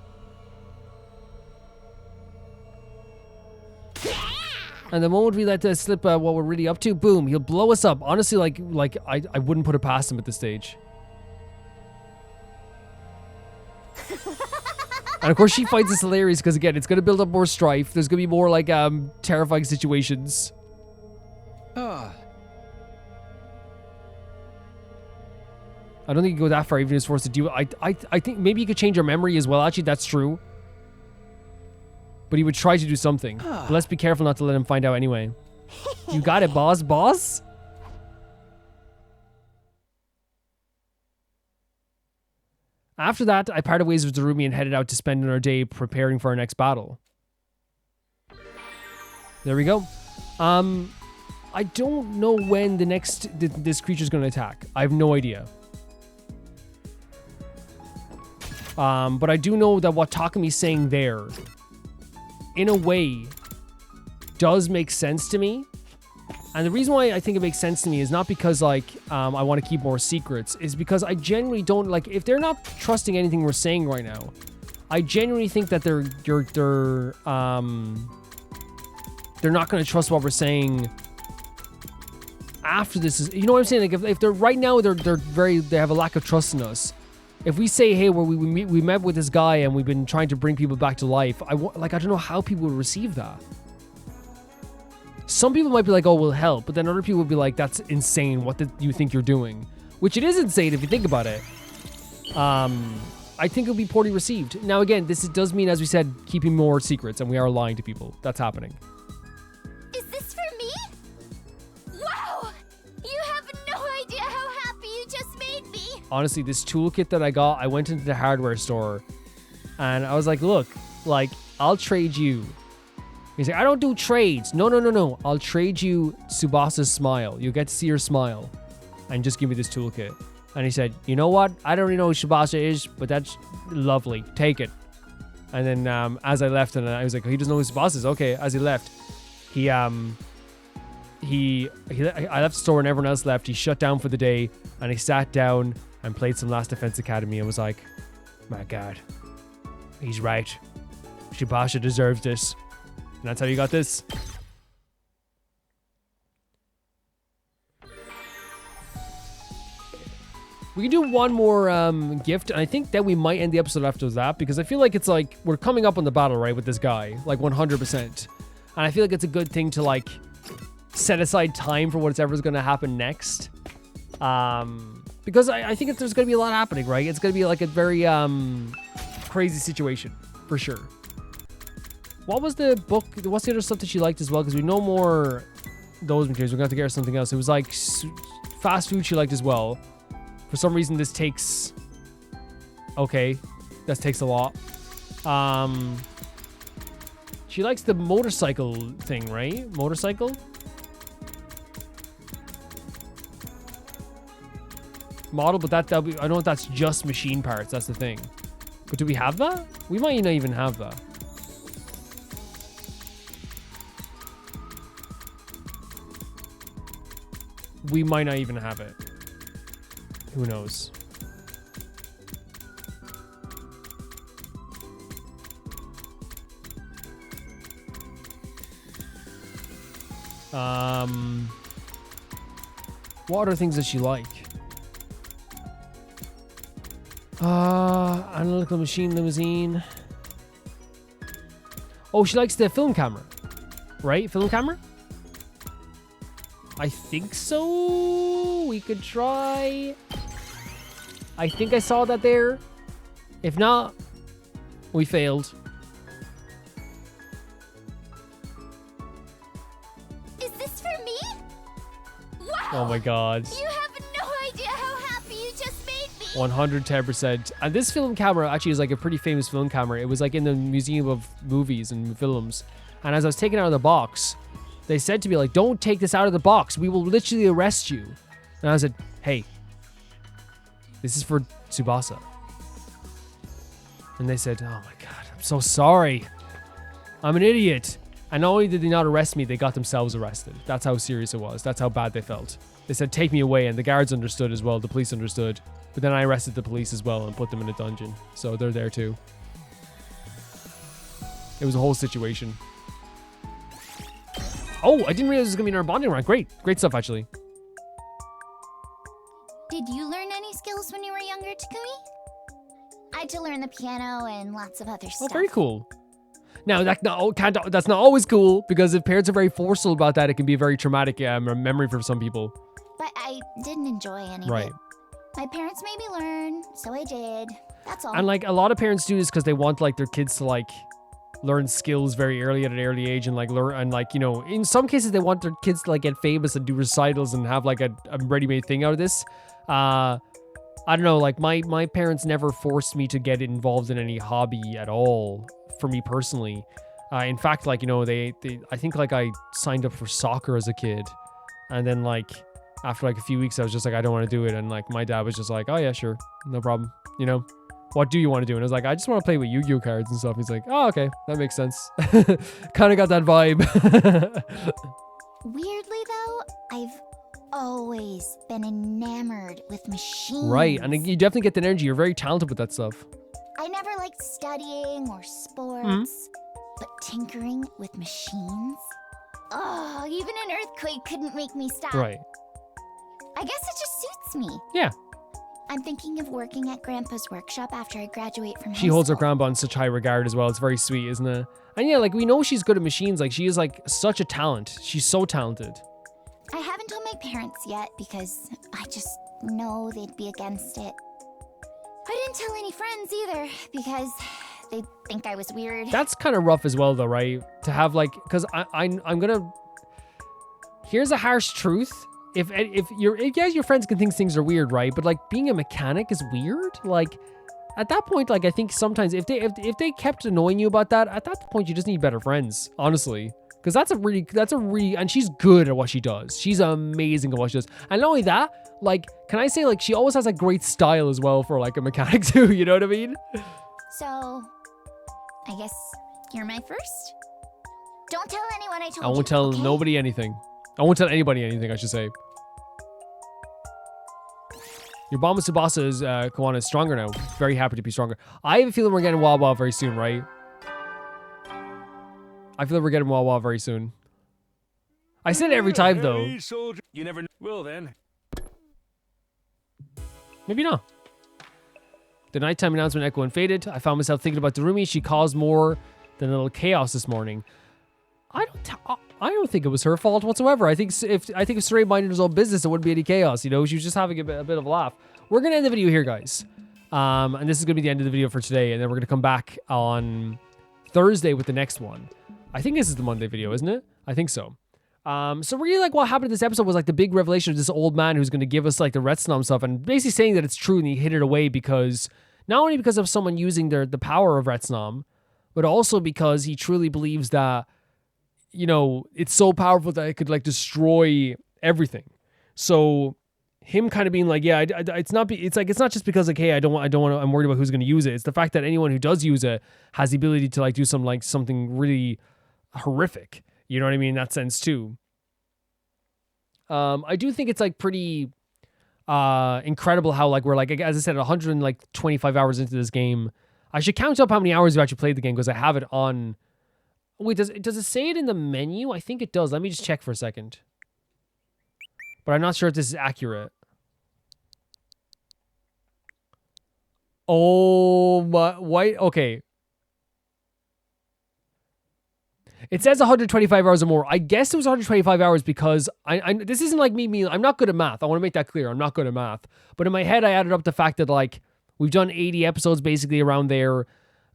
And the moment we let this slip what we're really up to, boom, he'll blow us up. Honestly, like I wouldn't put it past him at this stage. And of course she finds this hilarious because again, it's gonna build up more strife. There's gonna be more like terrifying situations. I don't think you go that far even if it's forced to do it. I think maybe you could change your memory as well. Actually, that's true. But he would try to do something. But let's be careful not to let him find out anyway. You got it, boss. Boss? After that, I parted ways with Darumi and headed out to spend our day preparing for our next battle. There we go. I don't know when this creature's going to attack. I have no idea. But I do know that what Takami's saying there, in a way, does make sense to me. And the reason why I think it makes sense to me is not because, like, I want to keep more secrets, is because I genuinely don't, like, if they're not trusting anything we're saying right now, I genuinely think that they're not going to trust what we're saying after this is, you know what I'm saying? Like, if they're right now, they have a lack of trust in us. If we say, hey, we met with this guy and we've been trying to bring people back to life, I don't know how people would receive that. Some people might be like, oh, we'll help. But then other people would be like, that's insane. What do you think you're doing? Which it is insane if you think about it. I think it'll be poorly received. Now, again, does mean, as we said, keeping more secrets. And we are lying to people. That's happening. Is this for me? Wow! You have no idea how happy you just made me. Honestly, this toolkit that I got, I went into the hardware store and I was like, look, like, I'll trade you. He's like, I don't do trades. No. I'll trade you Tsubasa's smile. You'll get to see her smile. And just give me this toolkit. And he said, you know what? I don't really know who Tsubasa is, but that's lovely. Take it. And then as I left, and I was like, he doesn't know who Tsubasa is. Okay, as he left, I left the store and everyone else left. He shut down for the day and he sat down and played some Last Defense Academy and was like, my God, he's right. Tsubasa deserves this. And that's how you got this. We can do one more gift, and I think that we might end the episode after that, because I feel like it's like we're coming up on the battle, right, with this guy, like 100%. And I feel like it's a good thing to like set aside time for whatever's going to happen next. Because I think there's going to be a lot happening, right? It's going to be like a very crazy situation, for sure. What was the book? What's the other stuff that she liked as well? Because we know more those materials. We're going to have to get her something else. It was like fast food she liked as well. For some reason, this takes... Okay. This takes a lot. She likes the motorcycle thing, right? Motorcycle? Model, but that'll be... I don't know if that's just machine parts. That's the thing. But do we have that? We might not even have that. We might not even have it. Who knows? What are things that she like? Analytical machine limousine. Oh, she likes the film camera. Right? Film camera? I think so. We could try. I think I saw that there. If not, we failed. this for me? Wow! Oh my god. You have no idea how happy you just made me! 110%. And this film camera actually is like a pretty famous film camera. It was like in the Museum of Movies and Films. And as I was taking it out of the box, they said to me like, don't take this out of the box. We will literally arrest you. And I said, hey, this is for Tsubasa. And they said, oh my god, I'm so sorry. I'm an idiot. And not only did they not arrest me, they got themselves arrested. That's how serious it was. That's how bad they felt. They said, take me away. And the guards understood as well. The police understood. But then I arrested the police as well and put them in a dungeon. So they're there too. It was a whole situation. Oh, I didn't realize it was going to be in our bonding rank. Great. Great stuff, actually. Did you learn any skills when you were younger, Takumi? I had to learn the piano and lots of other Oh, stuff. very cool. Now, that's not always cool, because if parents are very forceful about that, it can be a very traumatic memory for some people. But I didn't enjoy any Right. of it. My parents made me learn, so I did. That's all. And like a lot of parents do this because they want like their kids to like learn skills very early at an early age and like learn, and like, you know, in some cases they want their kids to like get famous and do recitals and have like a ready-made thing out of this. I don't know, like my parents never forced me to get involved in any hobby at all for me personally. In fact, like, you know, they I think like I signed up for soccer as a kid, and then like after like a few weeks I was just like, I don't want to do it, and like my dad was just like, oh yeah, sure, no problem, you know, what do you want to do? And I was like, I just want to play with Yu-Gi-Oh cards and stuff. He's like, oh okay, that makes sense. Kind of got that vibe. Weirdly, though, I've always been enamored with machines. Right, and you definitely get that energy. You're very talented with that stuff. I never liked studying or sports, Mm-hmm. but tinkering with machines? Oh, even an earthquake couldn't make me stop. Right. I guess it just suits me. Yeah. I'm thinking of working at Grandpa's workshop after I graduate from She high holds her school. grandpa in such high regard as well. It's very sweet, isn't it? And yeah, like we know she's good at machines. Like she is like such a talent. She's so talented. I haven't told my parents yet because I just know they'd be against it. I didn't tell any friends either because they'd think I was weird. That's kind of rough as well, though, right? To have like, because I'm gonna. Here's a harsh truth. If your friends can think things are weird, right? But like being a mechanic is weird. Like at that point, like I think sometimes if they kept annoying you about that, at that point you just need better friends, honestly. Because that's a really, and she's good at what she does. She's amazing at what she does. And not only that, like, can I say, like, she always has a great style as well for like a mechanic too. You know what I mean? So, I guess you're my first? Don't tell anyone I told you. I won't tell okay? nobody anything. I won't tell anybody anything, I should say. Your bond with Tsubasa is, Kawana, is stronger now. Very happy to be stronger. I have a feeling we're getting Wawa very soon, right? I feel like we're getting Wawa very soon. I say it every time, though. Hey, soldier. You never know. Well, then. Maybe not. The nighttime announcement echo and faded. I found myself thinking about Darumi. She caused more than a little chaos this morning. I don't think it was her fault whatsoever. I think if Saray minded his own business, it wouldn't be any chaos. You know, she was just having a bit of a laugh. We're gonna end the video here, guys. And this is gonna be the end of the video for today. And then we're gonna come back on Thursday with the next one. I think this is the Monday video, isn't it? I think so. So really, like, what happened in this episode was like the big revelation of this old man who's gonna give us like the Retsnam stuff, and basically saying that it's true, and he hid it away because not only because of someone using the power of Retsnam, but also because he truly believes that, you know, it's so powerful that it could like destroy everything. So him kind of being like, yeah, it's not just because like, hey, I don't want, I'm worried about who's going to use it. It's the fact that anyone who does use it has the ability to like do something really horrific. You know what I mean? In that sense too. I do think it's like pretty incredible how like we're like, as I said, 125 hours into this game. I should count up how many hours you've actually played the game because I have it on. Wait, does it say it in the menu? I think it does. Let me just check for a second. But I'm not sure if this is accurate. Oh my, wait, okay. It says 125 hours or more. I guess it was 125 hours because this isn't like me. I'm not good at math. I want to make that clear. I'm not good at math. But in my head, I added up the fact that like we've done 80 episodes basically around there.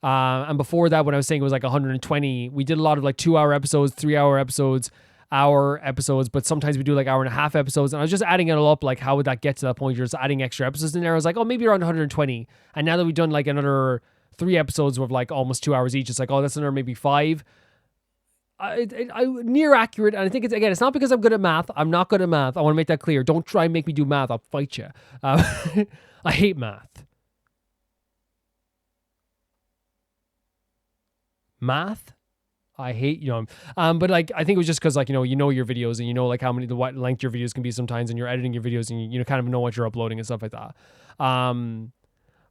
And before that, when I was saying it was like 120, we did a lot of like 2-hour episodes, 3-hour episodes. hour episodes, but sometimes we do like hour and a half episodes. And I was just adding it all up, like how would that get to that point? You're just adding extra episodes in there. I was like, oh, maybe around 120. And now that we've done like another 3 episodes with like almost 2 hours each, it's like, oh, that's another maybe 5. I near accurate. And I think it's not because I'm good at math. I'm not good at math. I want to make that clear. Don't try and make me do math. I'll fight you. I hate math. Math? I hate, but like, I think it was just because like, you know your videos and you know like how many, what length your videos can be sometimes, and you're editing your videos and you kind of know what you're uploading and stuff like that.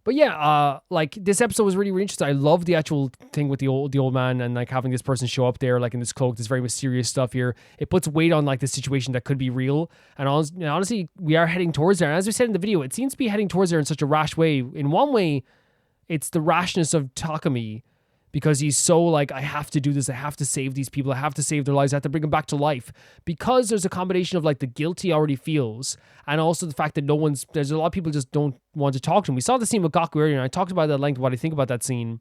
But yeah, like this episode was really, really interesting. I love the actual thing with the old man and like having this person show up there, like in this cloak, this very mysterious stuff here. It puts weight on like the situation that could be real. And honestly, we are heading towards there. And as we said in the video, it seems to be heading towards there in such a rash way. In one way, it's the rashness of Takumi, because he's so like, I have to do this. I have to save these people. I have to save their lives. I have to bring them back to life, because there's a combination of like the guilt he already feels, and also the fact that there's a lot of people just don't want to talk to him. We saw the scene with Gaku earlier, and I talked about that at length, what I think about that scene.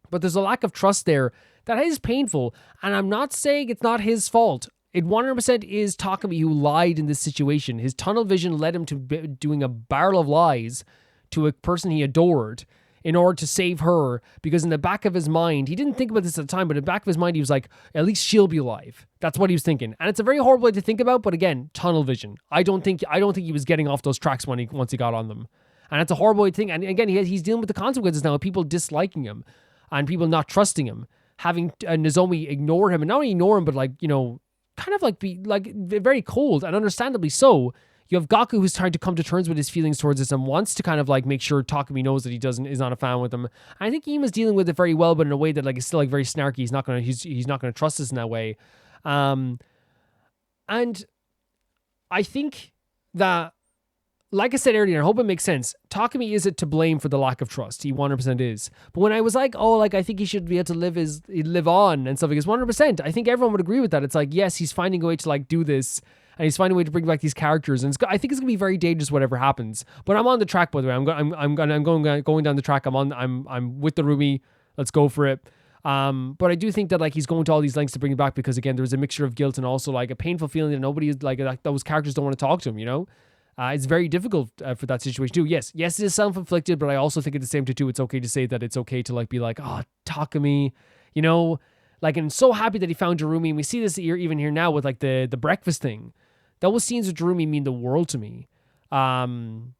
But there's a lack of trust there that is painful. And I'm not saying it's not his fault. It 100% is Takumi who lied in this situation. His tunnel vision led him to doing a barrel of lies to a person he adored, in order to save her, because in the back of his mind, he didn't think about this at the time, but in the back of his mind, he was like, at least she'll be alive. That's what he was thinking. And it's a very horrible way to think about, but again, tunnel vision. I don't think he was getting off those tracks once he got on them. And that's a horrible way to think. And again, he's dealing with the consequences now of people disliking him and people not trusting him, having Nozomi ignore him, and not only ignore him, but like, kind of like be like very cold, and understandably so. You have Gaku who's trying to come to terms with his feelings towards this and wants to kind of like make sure Takumi knows that is not a fan with him. And I think Ima's dealing with it very well, but in a way that like is still like very snarky. He's not gonna trust us in that way. And I think that, like I said earlier, I hope it makes sense. Takumi isn't to blame for the lack of trust. He 100% is. But when I was like, oh, like I think he should be able to live on and stuff like this, 100%. I think everyone would agree with that. It's like, yes, he's finding a way to like do this. And he's finding a way to bring back these characters, and I think it's gonna be very dangerous whatever happens. But I'm on the track, by the way. I'm going down the track. I'm with the Rumi. Let's go for it. But I do think that like he's going to all these lengths to bring it back, because again, there's a mixture of guilt and also like a painful feeling that nobody is like those characters don't want to talk to him. It's very difficult for that situation too. Yes, it is self-inflicted, but I also think at the same time too, it's okay to say that it's okay to like be like, oh, Takumi, like, and I'm so happy that he found Darumi. And we see this even here now with like the breakfast thing. Those scenes with Darumi mean the world to me. And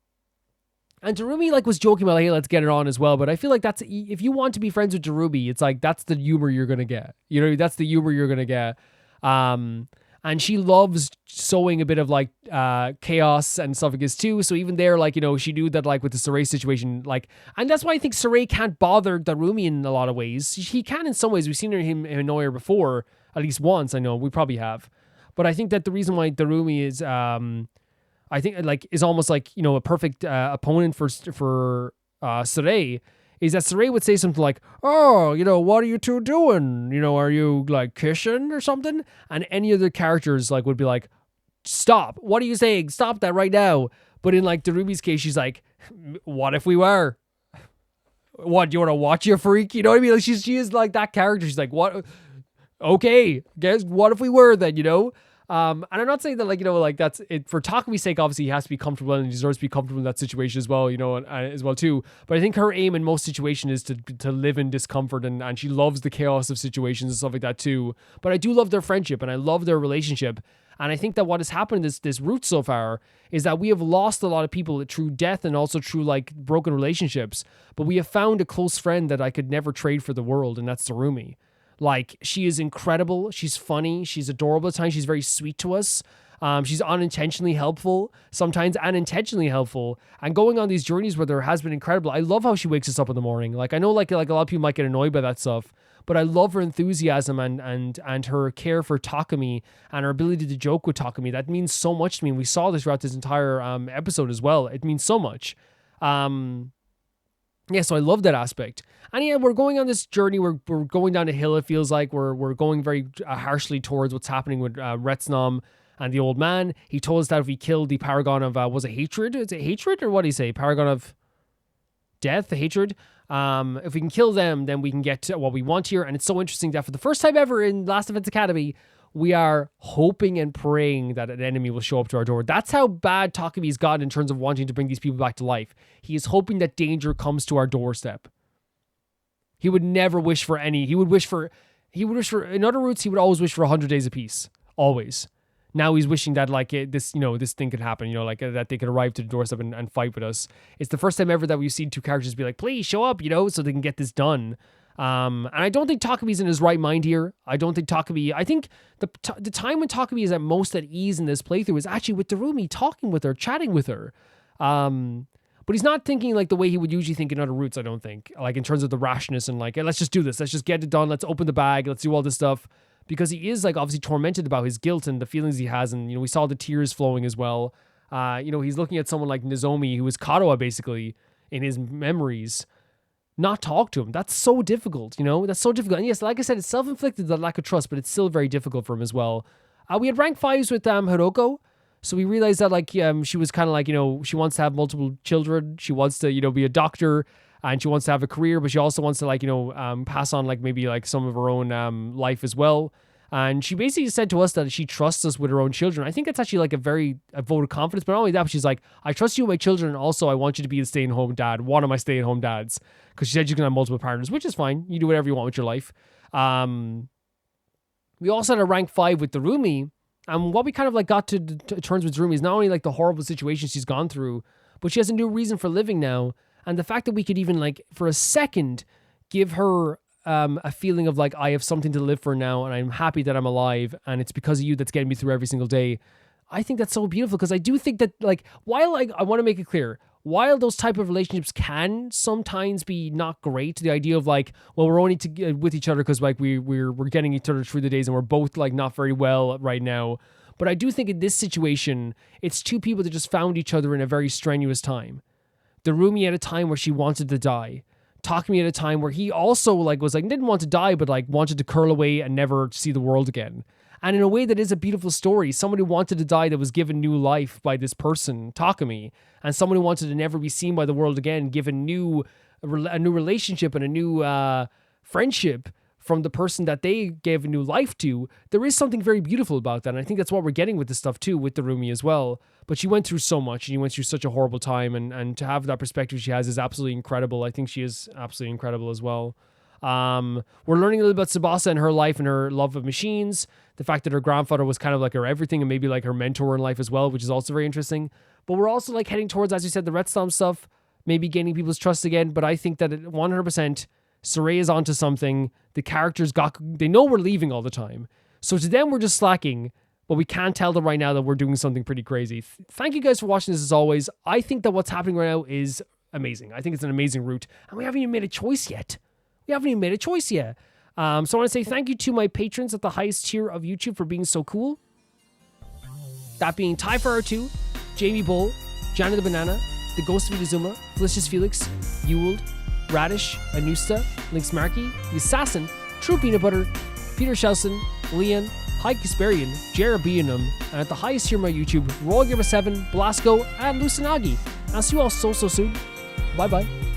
Darumi like was joking about, hey, let's get it on as well. But I feel like that's, if you want to be friends with Darumi, it's like, that's the humor you're going to get. That's the humor you're going to get. And she loves sowing a bit of like chaos and stuff like this too. So even there, like, she knew that like with the Saray situation, like, and that's why I think Saray can't bother Darumi in a lot of ways. He can in some ways. We've seen him annoy her before, at least once. I know we probably have. But I think that the reason why Darumi is, I think like is almost like, a perfect opponent for Saray, is that Saray would say something like, oh, what are you two doing? Are you like kissing or something? And any other characters like would be like, stop. What are you saying? Stop that right now. But in like Darumi's case, she's like, what if we were? What, do you want to watch, you freak? You know what I mean? Like she is like that character. She's like, what? Okay, guess what if we were then, And I'm not saying that like that's it for Takumi's sake. Obviously, he has to be comfortable and he deserves to be comfortable in that situation as well, and as well too. But I think her aim in most situations is to live in discomfort, and she loves the chaos of situations and stuff like that too. But I do love their friendship and I love their relationship. And I think that what has happened in this route so far is that we have lost a lot of people through death and also through like broken relationships. But we have found a close friend that I could never trade for the world, and that's Sarumi. Like, she is incredible. She's funny. She's adorable at times. She's very sweet to us. She's unintentionally helpful, sometimes unintentionally helpful. And going on these journeys with her has been incredible. I love how she wakes us up in the morning. Like, I know like a lot of people might get annoyed by that stuff, but I love her enthusiasm and her care for Takumi and her ability to joke with Takumi. That means so much to me. And we saw this throughout this entire episode as well. It means so much. Yeah, so I love that aspect. And yeah, we're going on this journey. We're going down a hill, it feels like. We're going very harshly towards what's happening with Retsnam and the old man. He told us that if we killed the paragon of, was it hatred? Is it hatred or what do you say? Paragon of death, hatred. If we can kill them, then we can get to what we want here. And it's so interesting that for the first time ever in Last Defense Academy, we are hoping and praying that an enemy will show up to our door. That's how bad Takemi's gotten in terms of wanting to bring these people back to life. He is hoping that danger comes to our doorstep. He would never wish for any. He would wish for, in other routes, he would always wish for 100 days of peace. Always. Now he's wishing that like this thing could happen, like that they could arrive to the doorstep and fight with us. It's the first time ever that we've seen two characters be like, please show up, so they can get this done. And I don't think Takemi's in his right mind here. I think the time when Takemi is at most at ease in this playthrough is actually with Darumi, talking with her, chatting with her. But he's not thinking like the way he would usually think in other routes, I don't think. Like in terms of the rashness and like, hey, let's just do this. Let's just get it done. Let's open the bag. Let's do all this stuff. Because he is like obviously tormented about his guilt and the feelings he has. And, we saw the tears flowing as well. He's looking at someone like Nozomi, who is Kadoa basically in his memories, not talk to him. That's so difficult, That's so difficult. And yes, like I said, it's self-inflicted, the lack of trust, but it's still very difficult for him as well. We had rank 5s with Hiroko. So we realized that like she was kind of like, she wants to have multiple children. She wants to, be a doctor. And she wants to have a career, but she also wants to like, pass on like maybe like some of her own life as well. And she basically said to us that she trusts us with her own children. I think that's actually like a vote of confidence. But not only that, but she's like, I trust you with my children. And also I want you to be the stay-at-home dad, one of my stay-at-home dads. Because she said you can have multiple partners, which is fine. You do whatever you want with your life. We also had a rank 5 with Darumi. And what we kind of like got to terms with Darumi is not only like the horrible situation she's gone through, but she has a new reason for living now. And the fact that we could even like for a second give her a feeling of like, I have something to live for now and I'm happy that I'm alive and it's because of you that's getting me through every single day. I think that's so beautiful because I do think that like, while like, I want to make it clear, while those type of relationships can sometimes be not great, the idea of like, well, we're only with each other because like we're getting each other through the days and we're both like not very well right now. But I do think in this situation, it's two people that just found each other in a very strenuous time. Darumi at a time where she wanted to die. Takemi at a time where he also like was like didn't want to die, but like wanted to curl away and never see the world again. And in a way that is a beautiful story, someone who wanted to die that was given new life by this person, Takemi, and someone who wanted to never be seen by the world again, given a new relationship and a new friendship from the person that they gave a new life to. There is something very beautiful about that. And I think that's what we're getting with this stuff too, with Darumi as well. But she went through so much and she went through such a horrible time. And to have that perspective she has is absolutely incredible. I think she is absolutely incredible as well. We're learning a little about Tsubasa and her life and her love of machines. The fact that her grandfather was kind of like her everything and maybe like her mentor in life as well, which is also very interesting. But we're also like heading towards, as you said, the Red Storm stuff, maybe gaining people's trust again. But I think that 100%, Saray is onto something. The characters they know we're leaving all the time. So to them, we're just slacking, but we can't tell them right now that we're doing something pretty crazy. Thank you guys for watching this as always. I think that what's happening right now is amazing. I think it's an amazing route. And we haven't even made a choice yet. So I want to say thank you to my patrons at the highest tier of YouTube for being so cool. That being Tyfire2, Jamie Bull, Johnny the Banana, The Ghost of Idazuma, Felicious Felix, Ewald, Radish, Anusta, Lynx Markey, The Assassin, True Peanut Butter, Peter Shelson, Leon, Hyde Kasperian, Jerabianum, and at the highest tier of my YouTube, Roygamer7, Blasco, and Lucinagi. I'll see you all so soon. Bye bye.